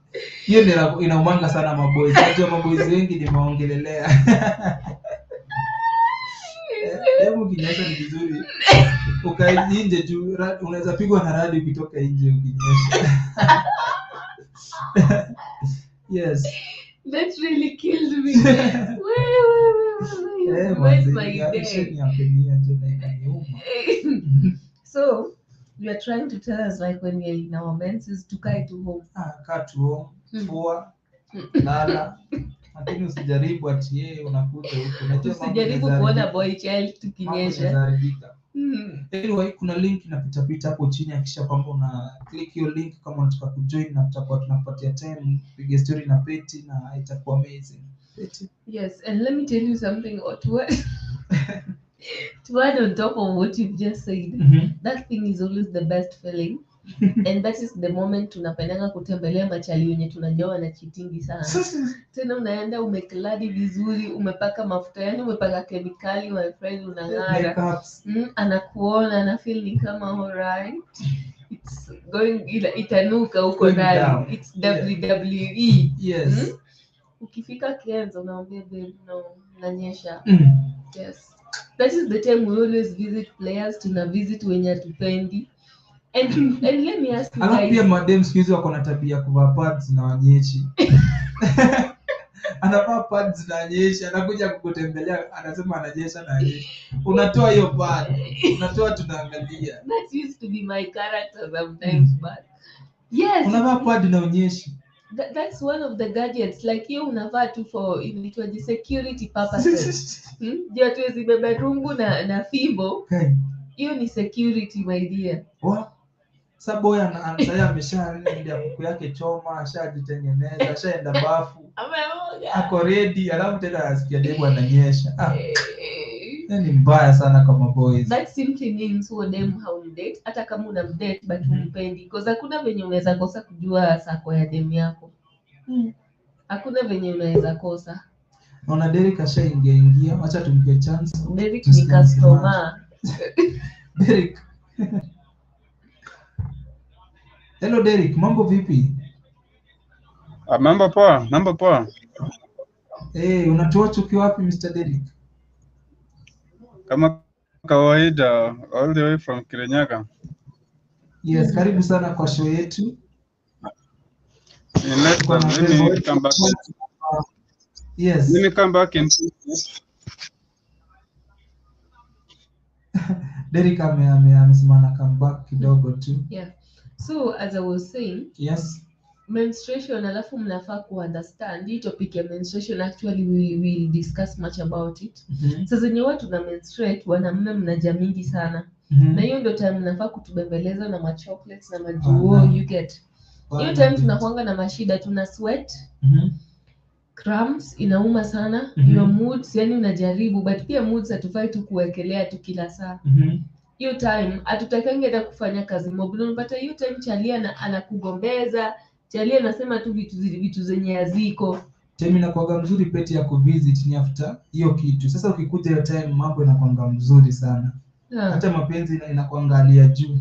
Hiyo ndio inaumanga sana maboys. Unajua maboys wengi ni maongelelea. Hebu kinyesha ni vizuri. Ukae nje tu, unaweza pigwa na radi ukitoka nje ukinyesha. Yes. That really killed me. Where's my day? So, you are trying to tell us like when we are in our menses to kai to home. Kaa tu home, fua, lala. Lakini usijaribu ati yeye unakuja huko. Unajua usijaribu kuona boy child tukinyesha. Anyway, kuna link inapita hapo chini, akisha kwamba una click hiyo link kama unataka kujoin, na tutakuwa tunapatia time piga story na Peti na itakuwa amazing. Peti. Yes, and let me tell you something to add on top of what you've just said. That thing is always the best feeling. And that is the moment tunapendanga kutembelea machali wenye tunajua na chitingi sana. Tena unaenda umekladi vizuri, umepaka mafuta, yani umepaka kemikali, my friend, unang'ara. Anakuona na feel ni kama alright. It's going itanuka huko ndani. It's WWE. Yes. Ukifika Kenzo unaambia babe no, nanyesha. Yes. That is the time we always visit players, tuna visit wenye tupendi. And let me ask you guys. Alafu pia madem siku hizi wako na tabia kuvaa pads na wanyeshi. Anavaa pads na wanyeshi, anakuja kukutembelea, anasema ananyesha na wanyeshi. Unatoa hiyo pad, unatoa tunaangalia. That used to be my character sometimes, but yes. Unavaa pad na wanyeshi. That's one of the gadgets. Like you unavaa tu for inaitwa security purposes. Ndio tuwezi beba rungu na fimbo. Hiyo ni security, my dear. Sasa boy anasaya ameshaenda kuku yake choma, ashajitengeneza, ashaenda bafu. Ameoga. Ako ready, alafu tena asikia demu ananyesha. Ni mbaya sana kama boys. That simply means huo demu haumdate, hata kama unamdate but humpendi. Because hakuna venye unaweza kosa kujua sako ya demu yako. Hakuna venye unaweza kosa. Naona Derek ashaingia, acha tumpe chance. Derek ni customer. Derek. Hello Derek, mambo vipi? Mambo poa. Unatuacha ukiwa wapi Mr. Derek? Kama kawaida, all the way from Kirinyaga. Yes, karibu sana kwa show yetu. Let me come back. Yes. Let me come back and Derek amesema na come back kidogo tu. Yeah. So as I was saying, yes, menstruation, alafu mnafaa ku understand hii topic ya menstruation. Actually we will discuss much about it. Sasa zenye watu na menstruate wanamume mnajamingi sana. Na hiyo ndio time mnafaa kutubembeleza na ma chocolates na majuo, you get. Hiyo time tunakuanga na mashida, tuna sweat. Cramps, inauma sana. Your moods, yani unajaribu, but pia moods hatufai tu kuwekelea tu kila saa. Hiyo time hatutakangi hata kufanya kazi mob. Unapata hiyo time chalia anakugombeza, chalia anasema tu vitu zenye haziko. Time inakuwa mzuri Peti ya kuvisit ni after hiyo kitu. Sasa ukikuja hiyo time mambo inakuwa mzuri sana. Hata mapenzi inakuwa hali ya juu.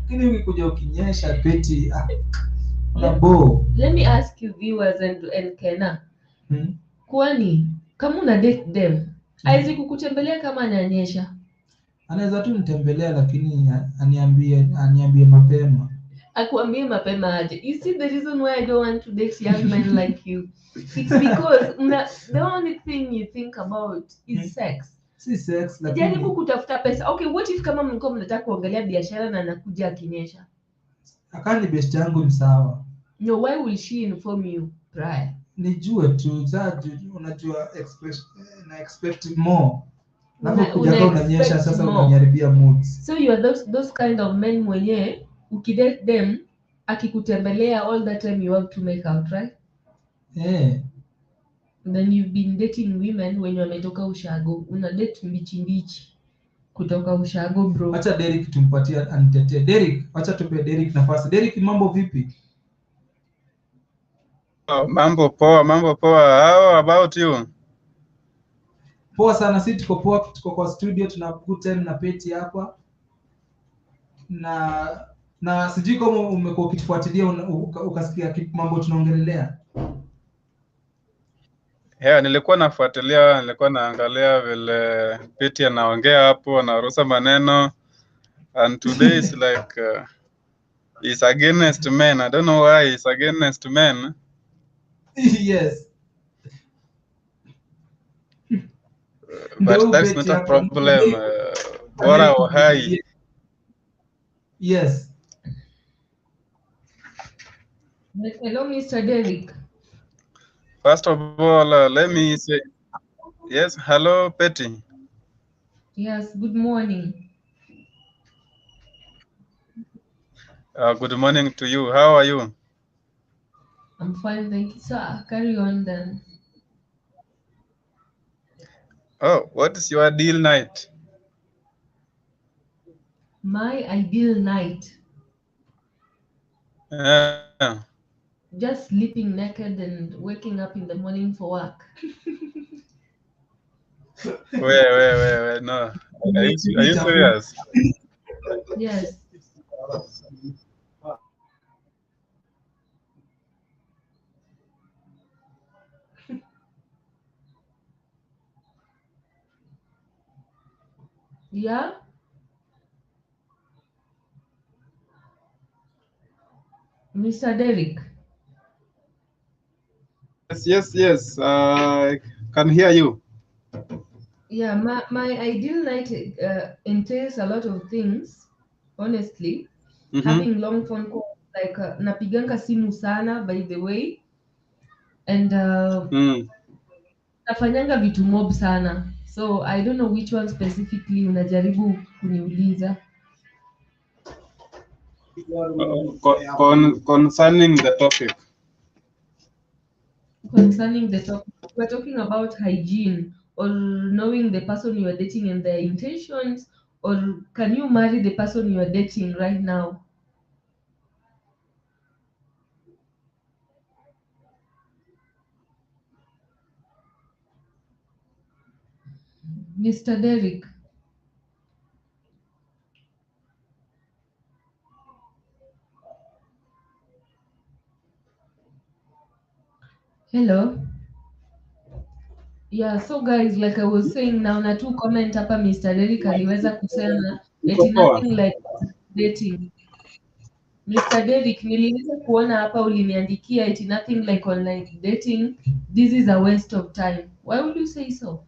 Lakini ukikuja ukinyesha Peti Let me ask you viewers and Kena. Kwani kama una date them, haizi kukutembelea kama ananyesha? Anaweza tu nitembelea lakini aniambie mapema. Akuambie mapema aje. You see the reason why I don't want to date young men like you. It's because the only thing you think about is sex. Si sex lakini jaribu kutafuta pesa. Okay, what if kama mlikuwa mnataka kuangalia biashara na anakuja akinyesha? Akani best yangu ni sawa. No, why will she inform you prior? nijue tu unajua na expect more. Una Unanyesha expect sasa more. unaniharibia moods. So you are those kind of men mwenye ukidate them akikutembelea all the time you have to make out, right? Then you've been dating women when wametoka ushago, una date mbichi kutoka ushago bro. Acha Derek tumpatie anitetee. Derek, acha tupe Derek nafasi. Derek, mambo vipi? Mambo poa. How about you? Poa sana, sisi tuko poa, tuko kwa studio tuna good time na Peti hapa. Na sijui kama umekuwa ukifuatilia ukasikia mambo tunaongelelea. Yeah, nilikuwa nafuatilia, nilikuwa naangalia vile Peti anaongea hapo, anarusa maneno, and today is like he's against men. I don't know why he's against men. Yes. But that's not a problem. Bora uhai. Yes. Hello, Mr. Derek. First of all, let me say, yes, hello, Petty. Yes, good morning. Good morning to you. How are you? I'm fine, thank you. So, carry on then. Oh, what is your ideal night? My ideal night? Just sleeping naked and waking up in the morning for work. Wait. No. Are you serious? Yes. Yeah? Mr. Derek? Yes. I can hear you. Yeah, my ideal night entails a lot of things, honestly. Having long phone calls, like napiganga simu sana, by the way. And nafanyanga vitu mob sana. So I don't know which one specifically unajaribu kuniuliza. Concerning the topic. Concerning the topic, we're talking about hygiene or knowing the person you are dating and their intentions, or can you marry the person you are dating right now? Mr. Derek. Hello. Yeah, so guys, like I was saying now, na tu comment hapa Mr. Derek aliweza kusema eti nothing like dating. Mr. Derek, niliweza kuona hapa uliniandikia eti nothing like online dating. This is a waste of time. Why would you say so?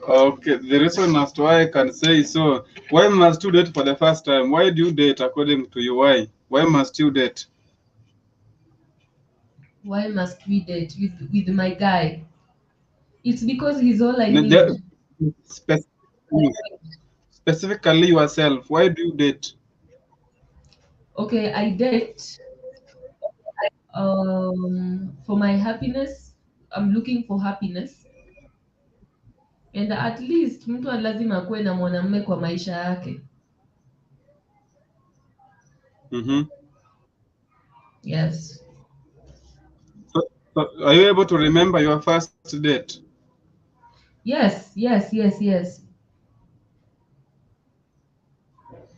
Okay, the reason as to why I can say so, why must you date for the first time? Why do you date according to you? Why must you date? Why must we date with my guy? It's because he's all I need. Specifically yourself, why do you date? Okay, I date for my happiness. I'm looking for happiness. And at least mtu lazima akuwe na mwanamume kwa maisha yake. Yes. So are you able to remember your first date? Yes.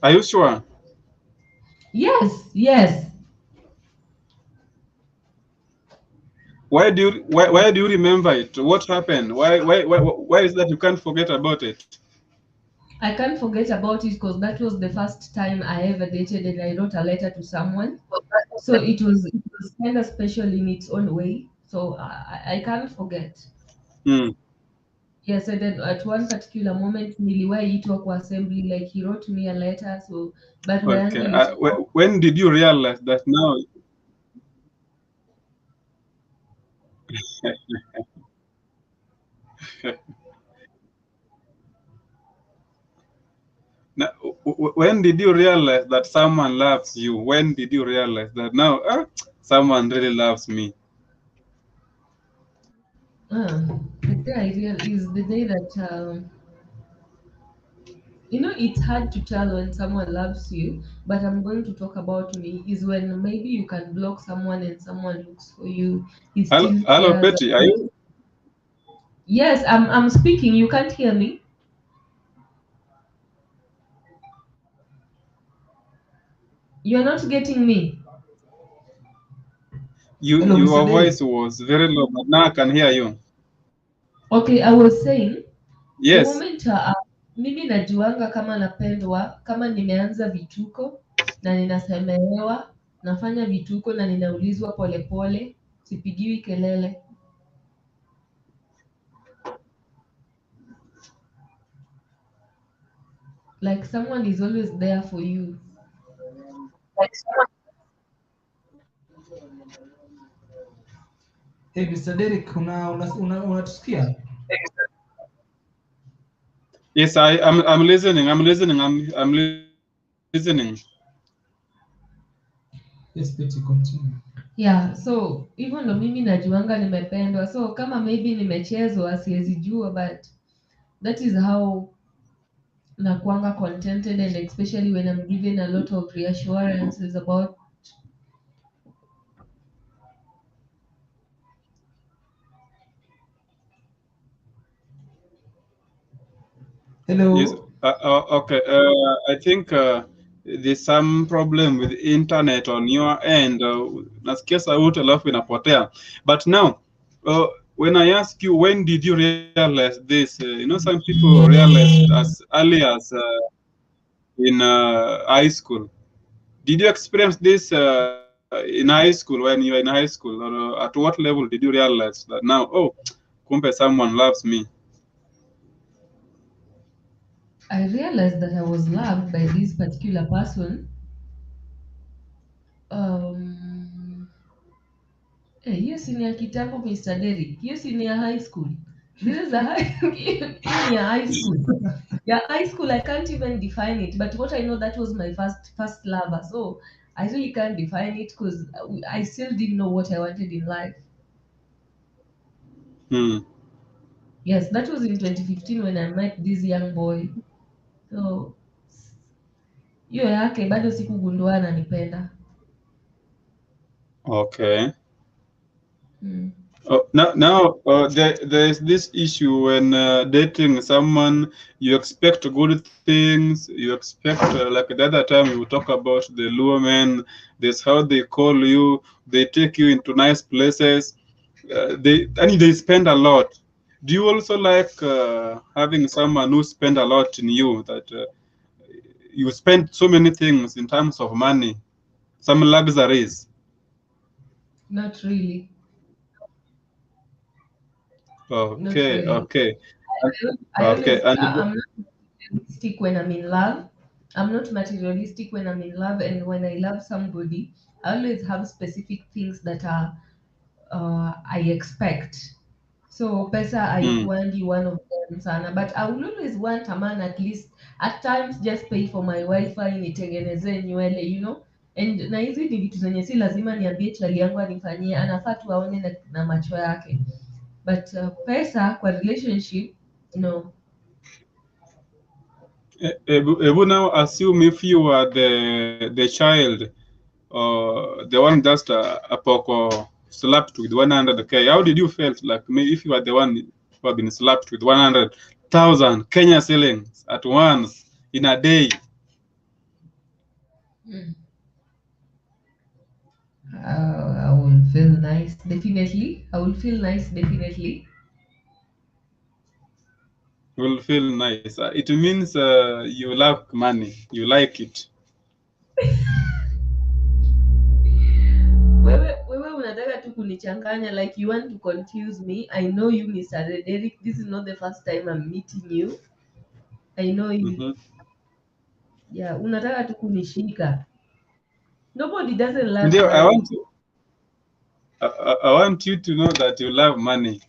Are you sure? Yes. Why do you remember it? What happened? Why is that you can't forget about it? I can't forget about it because that was the first time I ever dated and I wrote a letter to someone. So it was kind of special in its own way. So I can't forget. Yes, and then at one particular moment niliwahi itwa kwa assembly, like he wrote me a letter. So but okay. When did you realize that now? Now, when did you realize that someone loves you? When did you realize that now someone really loves me? The day I realized is the day that it's hard to tell when someone loves you, but I'm going to talk about me is when maybe you can block someone and someone looks for you, he still Hello, cares. Betty, are you? Yes, I'm speaking. You can't hear me? You're not getting me. Hello, Your Mr. Derek. voice was very low, but now I can hear you. Okay, I was saying the Yes. moment mimi najuanga kama napendwa kama nimeanza vituko na ninasemewa, nafanya vituko na ninaulizwa polepole, sipigiwi kelele. Like someone is always there for you. Hey, Mr. Derek, unatusikia? Yes, I'm listening. I'm listening. Yes, Betty, continue. Yeah, so hivyo ndo mimi najuanga nimependwa. So kama maybe nimechezwa siwezi jua, but that is how nakuanga contented, and especially when I'm given a lot of reassurances about Hello. Yes. Okay. I think there's some problem with internet on your end. Nasikia sauti alafu inapotea. But now, when I ask you, when did you realize this? Some people realized as early as in high school. Did you experience this in high school when you were in high school? Or at what level did you realize that now, oh, kumbe someone loves me? I realized that I was loved by this particular person. Hiyo si ni ya kitambo, Mr. Derek. Hiyo si ni ya high school. This is a hiyo ni ya high school. Yeah, high school, I can't even define it. But what I know, that was my first lover. So I really can't define it because I still didn't know what I wanted in life. Yes, that was in 2015 when I met this young boy. So hiyo yake bado sikugundua ananipenda. Okay. Now there is this issue when dating someone, you expect good things. You expect like the other time we talk about the lure men. There's how they call you. They take you into nice places. They spend a lot. Do you also like having someone who spend a lot in you? That you spend so many things in terms of money, some luxuries. Not really. Okay, Not really. okay. I'm not materialistic when I'm in love. I'm not materialistic when I'm in love, and when I love somebody, I always have specific things that are I expect. So pesa haikuangi one of them sana, but I will always want a man at least at times just pay for my wifi, nitengenezee nywele, and na hizi ni vitu zenye si lazima niambie chali yangu anifanyie, anafaa tu aone na macho yake. But pesa kwa relationship, no. Ebu now assume if you are the child, the one just Apoko slapped with 100K. How did you felt like maybe if you are the one who have been slapped with 100,000 Kenya shillings at once in a day? I will feel nice, definitely. I will feel nice, definitely. Will feel nice. It means you love money. You like it. Wewe unataka tu kunichanganya, like you want to confuse me. I know you, Mr. Derek. This is not the first time I'm meeting you. I know you. Yeah, unataka tu kunishika. Nobody doesn't love I money. want to. I want you to know that you love money.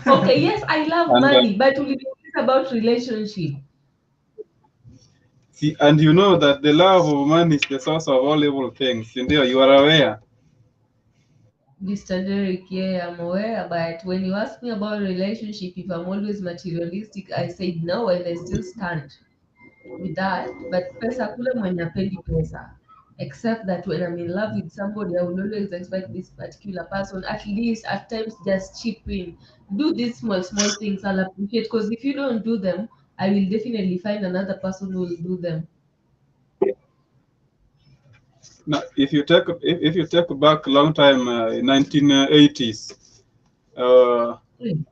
Okay, yes, I love And, money, but we talk about relationship. see, and you know that the love of money is the source of all evil things. Indeed, you are aware. Mr. Derek, yeah, I'm aware, but when you ask me about relationship, if I'm always materialistic, I said no, and I still stand with that. But pesa kule mwenye hapendi pesa. Except that when I'm in love with somebody, I will always expect this particular person, at least at times, just chip in. Do these small things, I'll appreciate. Because if you don't do them, I will definitely find another person who will do them. Now, if you take back a long time in 1980s, our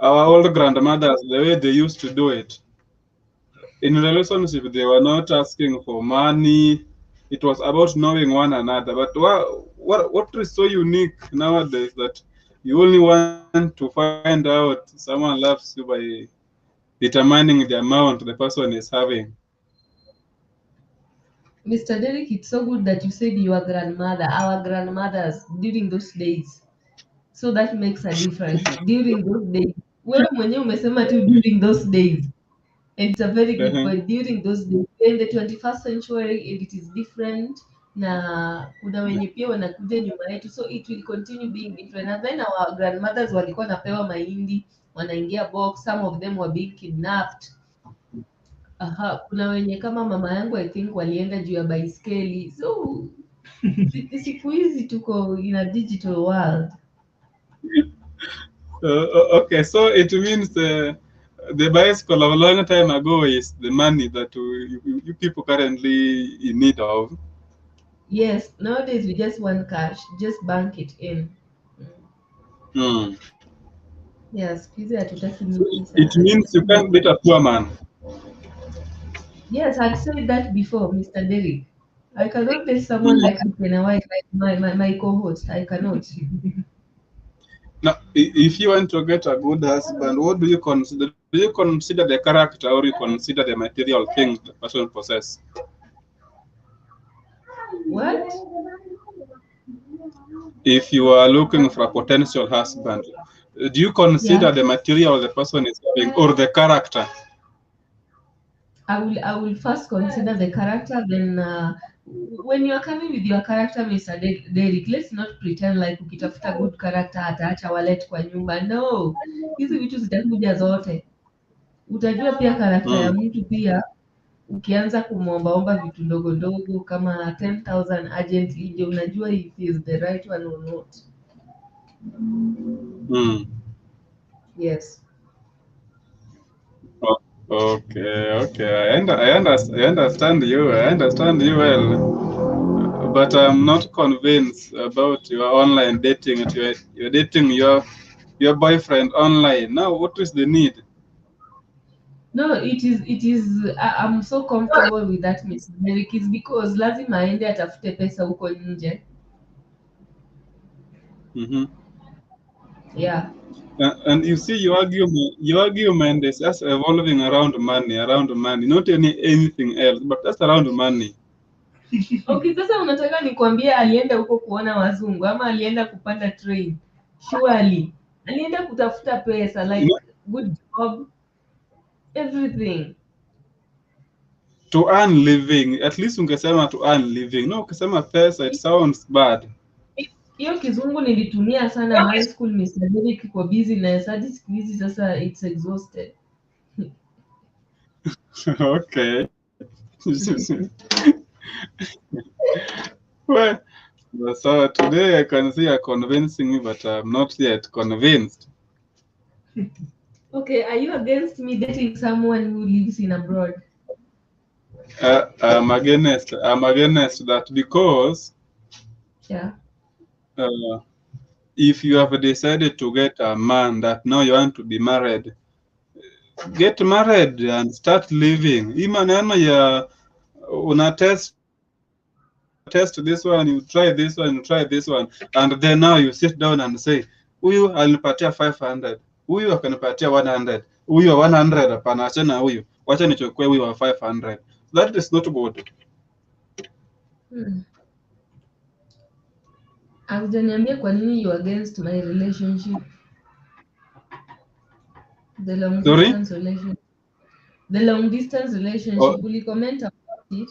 old grandmothers, the way they used to do it, in relationship, they were not asking for money. It was about knowing one another. But what is so unique nowadays that you only want to find out someone loves you by determining the amount the person is having. Mr. Derek, it's so good that you said your grandmother, our grandmothers during those days. So that makes a difference. During those days, wewe mwenyewe umesema tu during those days. And it's a very good point. During those days, we're in the 21st century and it is different. Na kuna wenye pia wanakuja nyuma yetu, so it will continue being different. And then our grandmothers walikuwa napewa mahindi, wanaingia box, some of them were being kidnapped. Kuna wenye kama mama yangu I think walienda juu ya baiskeli. So siku hizi tuko in a digital world. Okay, so it means the bicycle of a long time ago is the money that you people currently in need of. Yes, nowadays we just want cash, just bank it in. Yes, it means you can't beat a poor man. Yes, I'd said that before, Mr. Derek. I cannot date someone like Mr. White, like my co-host. I cannot. Now, if you want to get a good husband, what do you consider? Do you consider the character or you consider the material things the person possesses? What? If you are looking for a potential husband, do you consider the material the person is having or the character? I will first consider the character, then when you are coming with your character, Mr. Derek, let's not pretend like ukitafuta good character ataacha wallet kwa nyumba. No, hizi vitu zitakuja zote. Utajua pia karakta ya mtu pia ukianza kumwombaomba vitu ndogo ndogo kama 10,000 urgently, ndio unajua if he is the right one or not. Yes. Okay. I understand you. I understand you well, but I'm not convinced about your online dating. You're dating your boyfriend online. Now, what is the need? No, it is. I'm so comfortable with that, Miss Derek, is because lazima aende atafute pesa huko nje. Yeah. And you see, your argument is just evolving around money, not anything else, but just around money. Okay, sasa unataka nikwambie alienda huko kuona wazungu ama alienda kupanda train? Surely alienda kutafuta pesa, like good job, everything. To earn living, at least ungesema to earn living. No, ukisema pesa, it sounds bad. Hiyo kizungu nilitumia sana high school, Mr. Derek, kwa business hadi siku hizi sasa it's exhausted. Okay. Well, so today I can see you're convincing me, but I'm not yet convinced. Okay, are you against me dating someone who lives in abroad? I'm against that because if you have decided to get a man that now you want to be married, get married and start living. Una test this one, you try this one, and then now you sit down and say, huyu alinipatia 500, huyu akanipatia 100, huyu 100 hapana, achana huyu, wacha nichukue huyu wa 500. That is not good. Hujaniambia kwa nini you against my relationship? The long Sorry? distance relationship. The long distance relationship. Will you comment about it?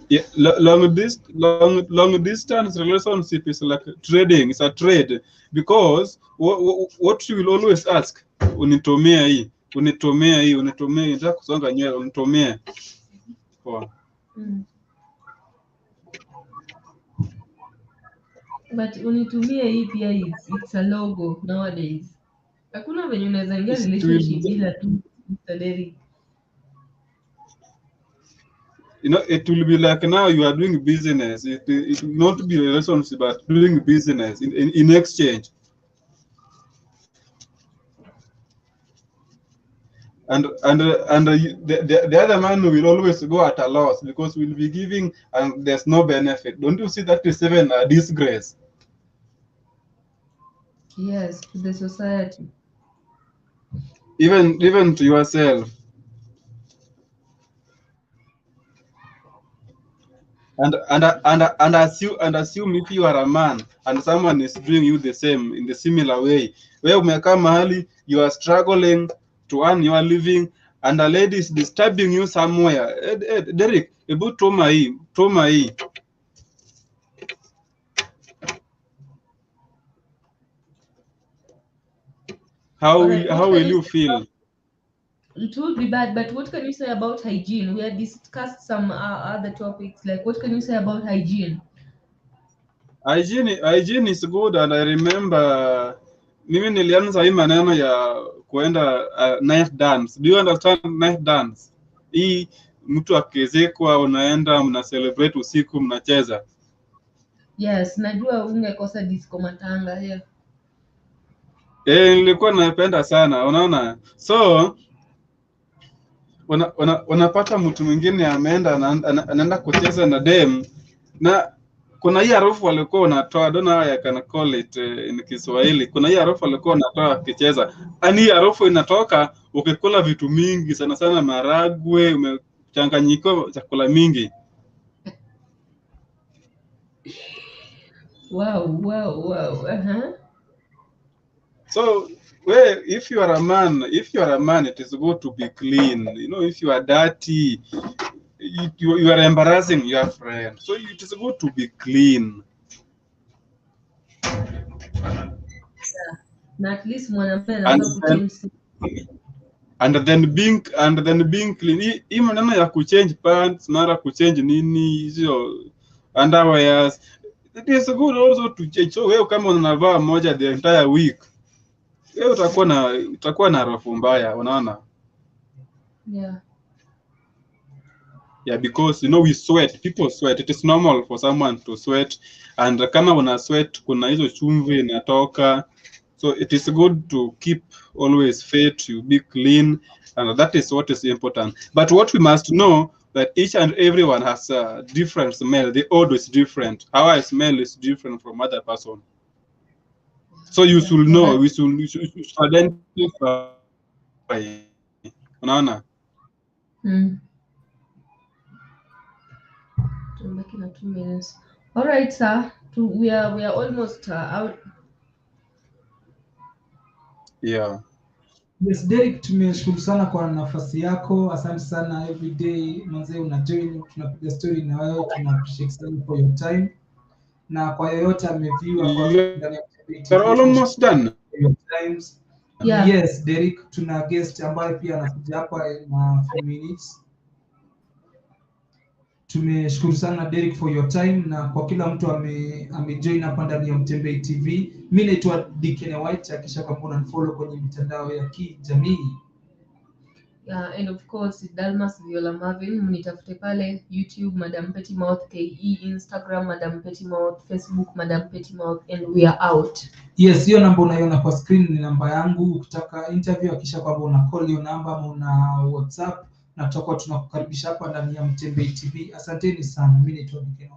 Yeah, long distance relationship is like trading. It's a trade because what you will always ask, unitomea hii, nataka kusonga nywele, unitomea. Poa. But unitumie hii pia it's a logo nowadays. Hakuna venye unaweza ingia relationship bila tu Mr. Derek. You know, it will be like now you are doing business. It will not be a relationship, but doing business in exchange. And the other man will always go at a loss because we'll be giving and there's no benefit. Don't you see that is even a disgrace? Yes, to the society. Even to yourself. And assume if you are a man and someone is doing you the same in the similar way. Where umekaa mahali, you are struggling to earn your living and a lady is disturbing you somewhere. Derek, ebu toma hii. How will you feel? It will be bad, but what can you say about hygiene? We have discussed some other topics. Like, what can you say about hygiene? Hygiene is good, and I remember mimi nilianza hii maneno ya kuenda knife dance. Do you understand knife dance? Hii mtu akizikwa unaenda mna celebrate usiku mnacheza. Yes, najua ungekosa disco matanga here. Nilikuwa napenda sana, unaona? So unapata mtu mwingine ameenda anaenda kucheza na dem na kuna hii harufu walikuwa unatoa, I don't know how I can call it in Kiswahili. Kuna hii harufu walikuwa unatoa akicheza. Ani hii harufu inatoka ukikula vitu mingi sana sana, maragwe, umechanganyiko chakula mingi. Wow. So, if you are a man, it is good to be clean. You know, if you are dirty, you are embarrassing your friend. So it is good to be clean. Na at least mwanamke anaweza kuchange. And then being clean. Hii maneno ya kuchange pants, mara kuchange nini, hizo underwears. It is good also to change. So wewe kama unavaa moja the entire week, wewe utakuwa na harufu mbaya, unaona? Yeah, because you know we sweat, people sweat. It is normal for someone to sweat, and kama una sweat kuna hizo chumvi inatoka. So it is good to keep always fit, you be clean, and that is what is important. But what we must know that each and everyone has a different smell. The odor is different. How I smell is different from other person. So you should know, we should identify. Unaona? Tumebaki na 2 minutes. All right, sir. We are almost out. Yeah. Yes, Derek, tumeshukuru sana kwa nafasi yako. Asante sana, every day mzee una join, tunapiga story na wewe, tuna appreciate sana for your time. Na kwa yoyote ameview kwa ndani ya We're almost done. Times. Yeah. Yes, Derek, tuna guest ambaye pia anakuja hapa na few minutes. Tumeshukuru sana Derek for your time, na kwa kila mtu amejoin hapa ndani ya Mtembei TV. Mimi naitwa Dickene White, hakisha kwamba unanifollow kwenye mitandao ya kijamii. Yeah, and of course Dalmas Viola Marvin, mnitafute pale YouTube Madam Petty Mouth KE, Instagram Madam Petty Mouth, Facebook Madam Petty Mouth, and we are out. Yes, hiyo namba unaiona kwa screen ni namba yangu. Ukitaka interview hakisha kwamba una call hiyo namba ama una WhatsApp, na tutakuwa tunakukaribisha hapa ndani ya Mtembei TV. Asanteni sana. Mimi naitwa Dickene.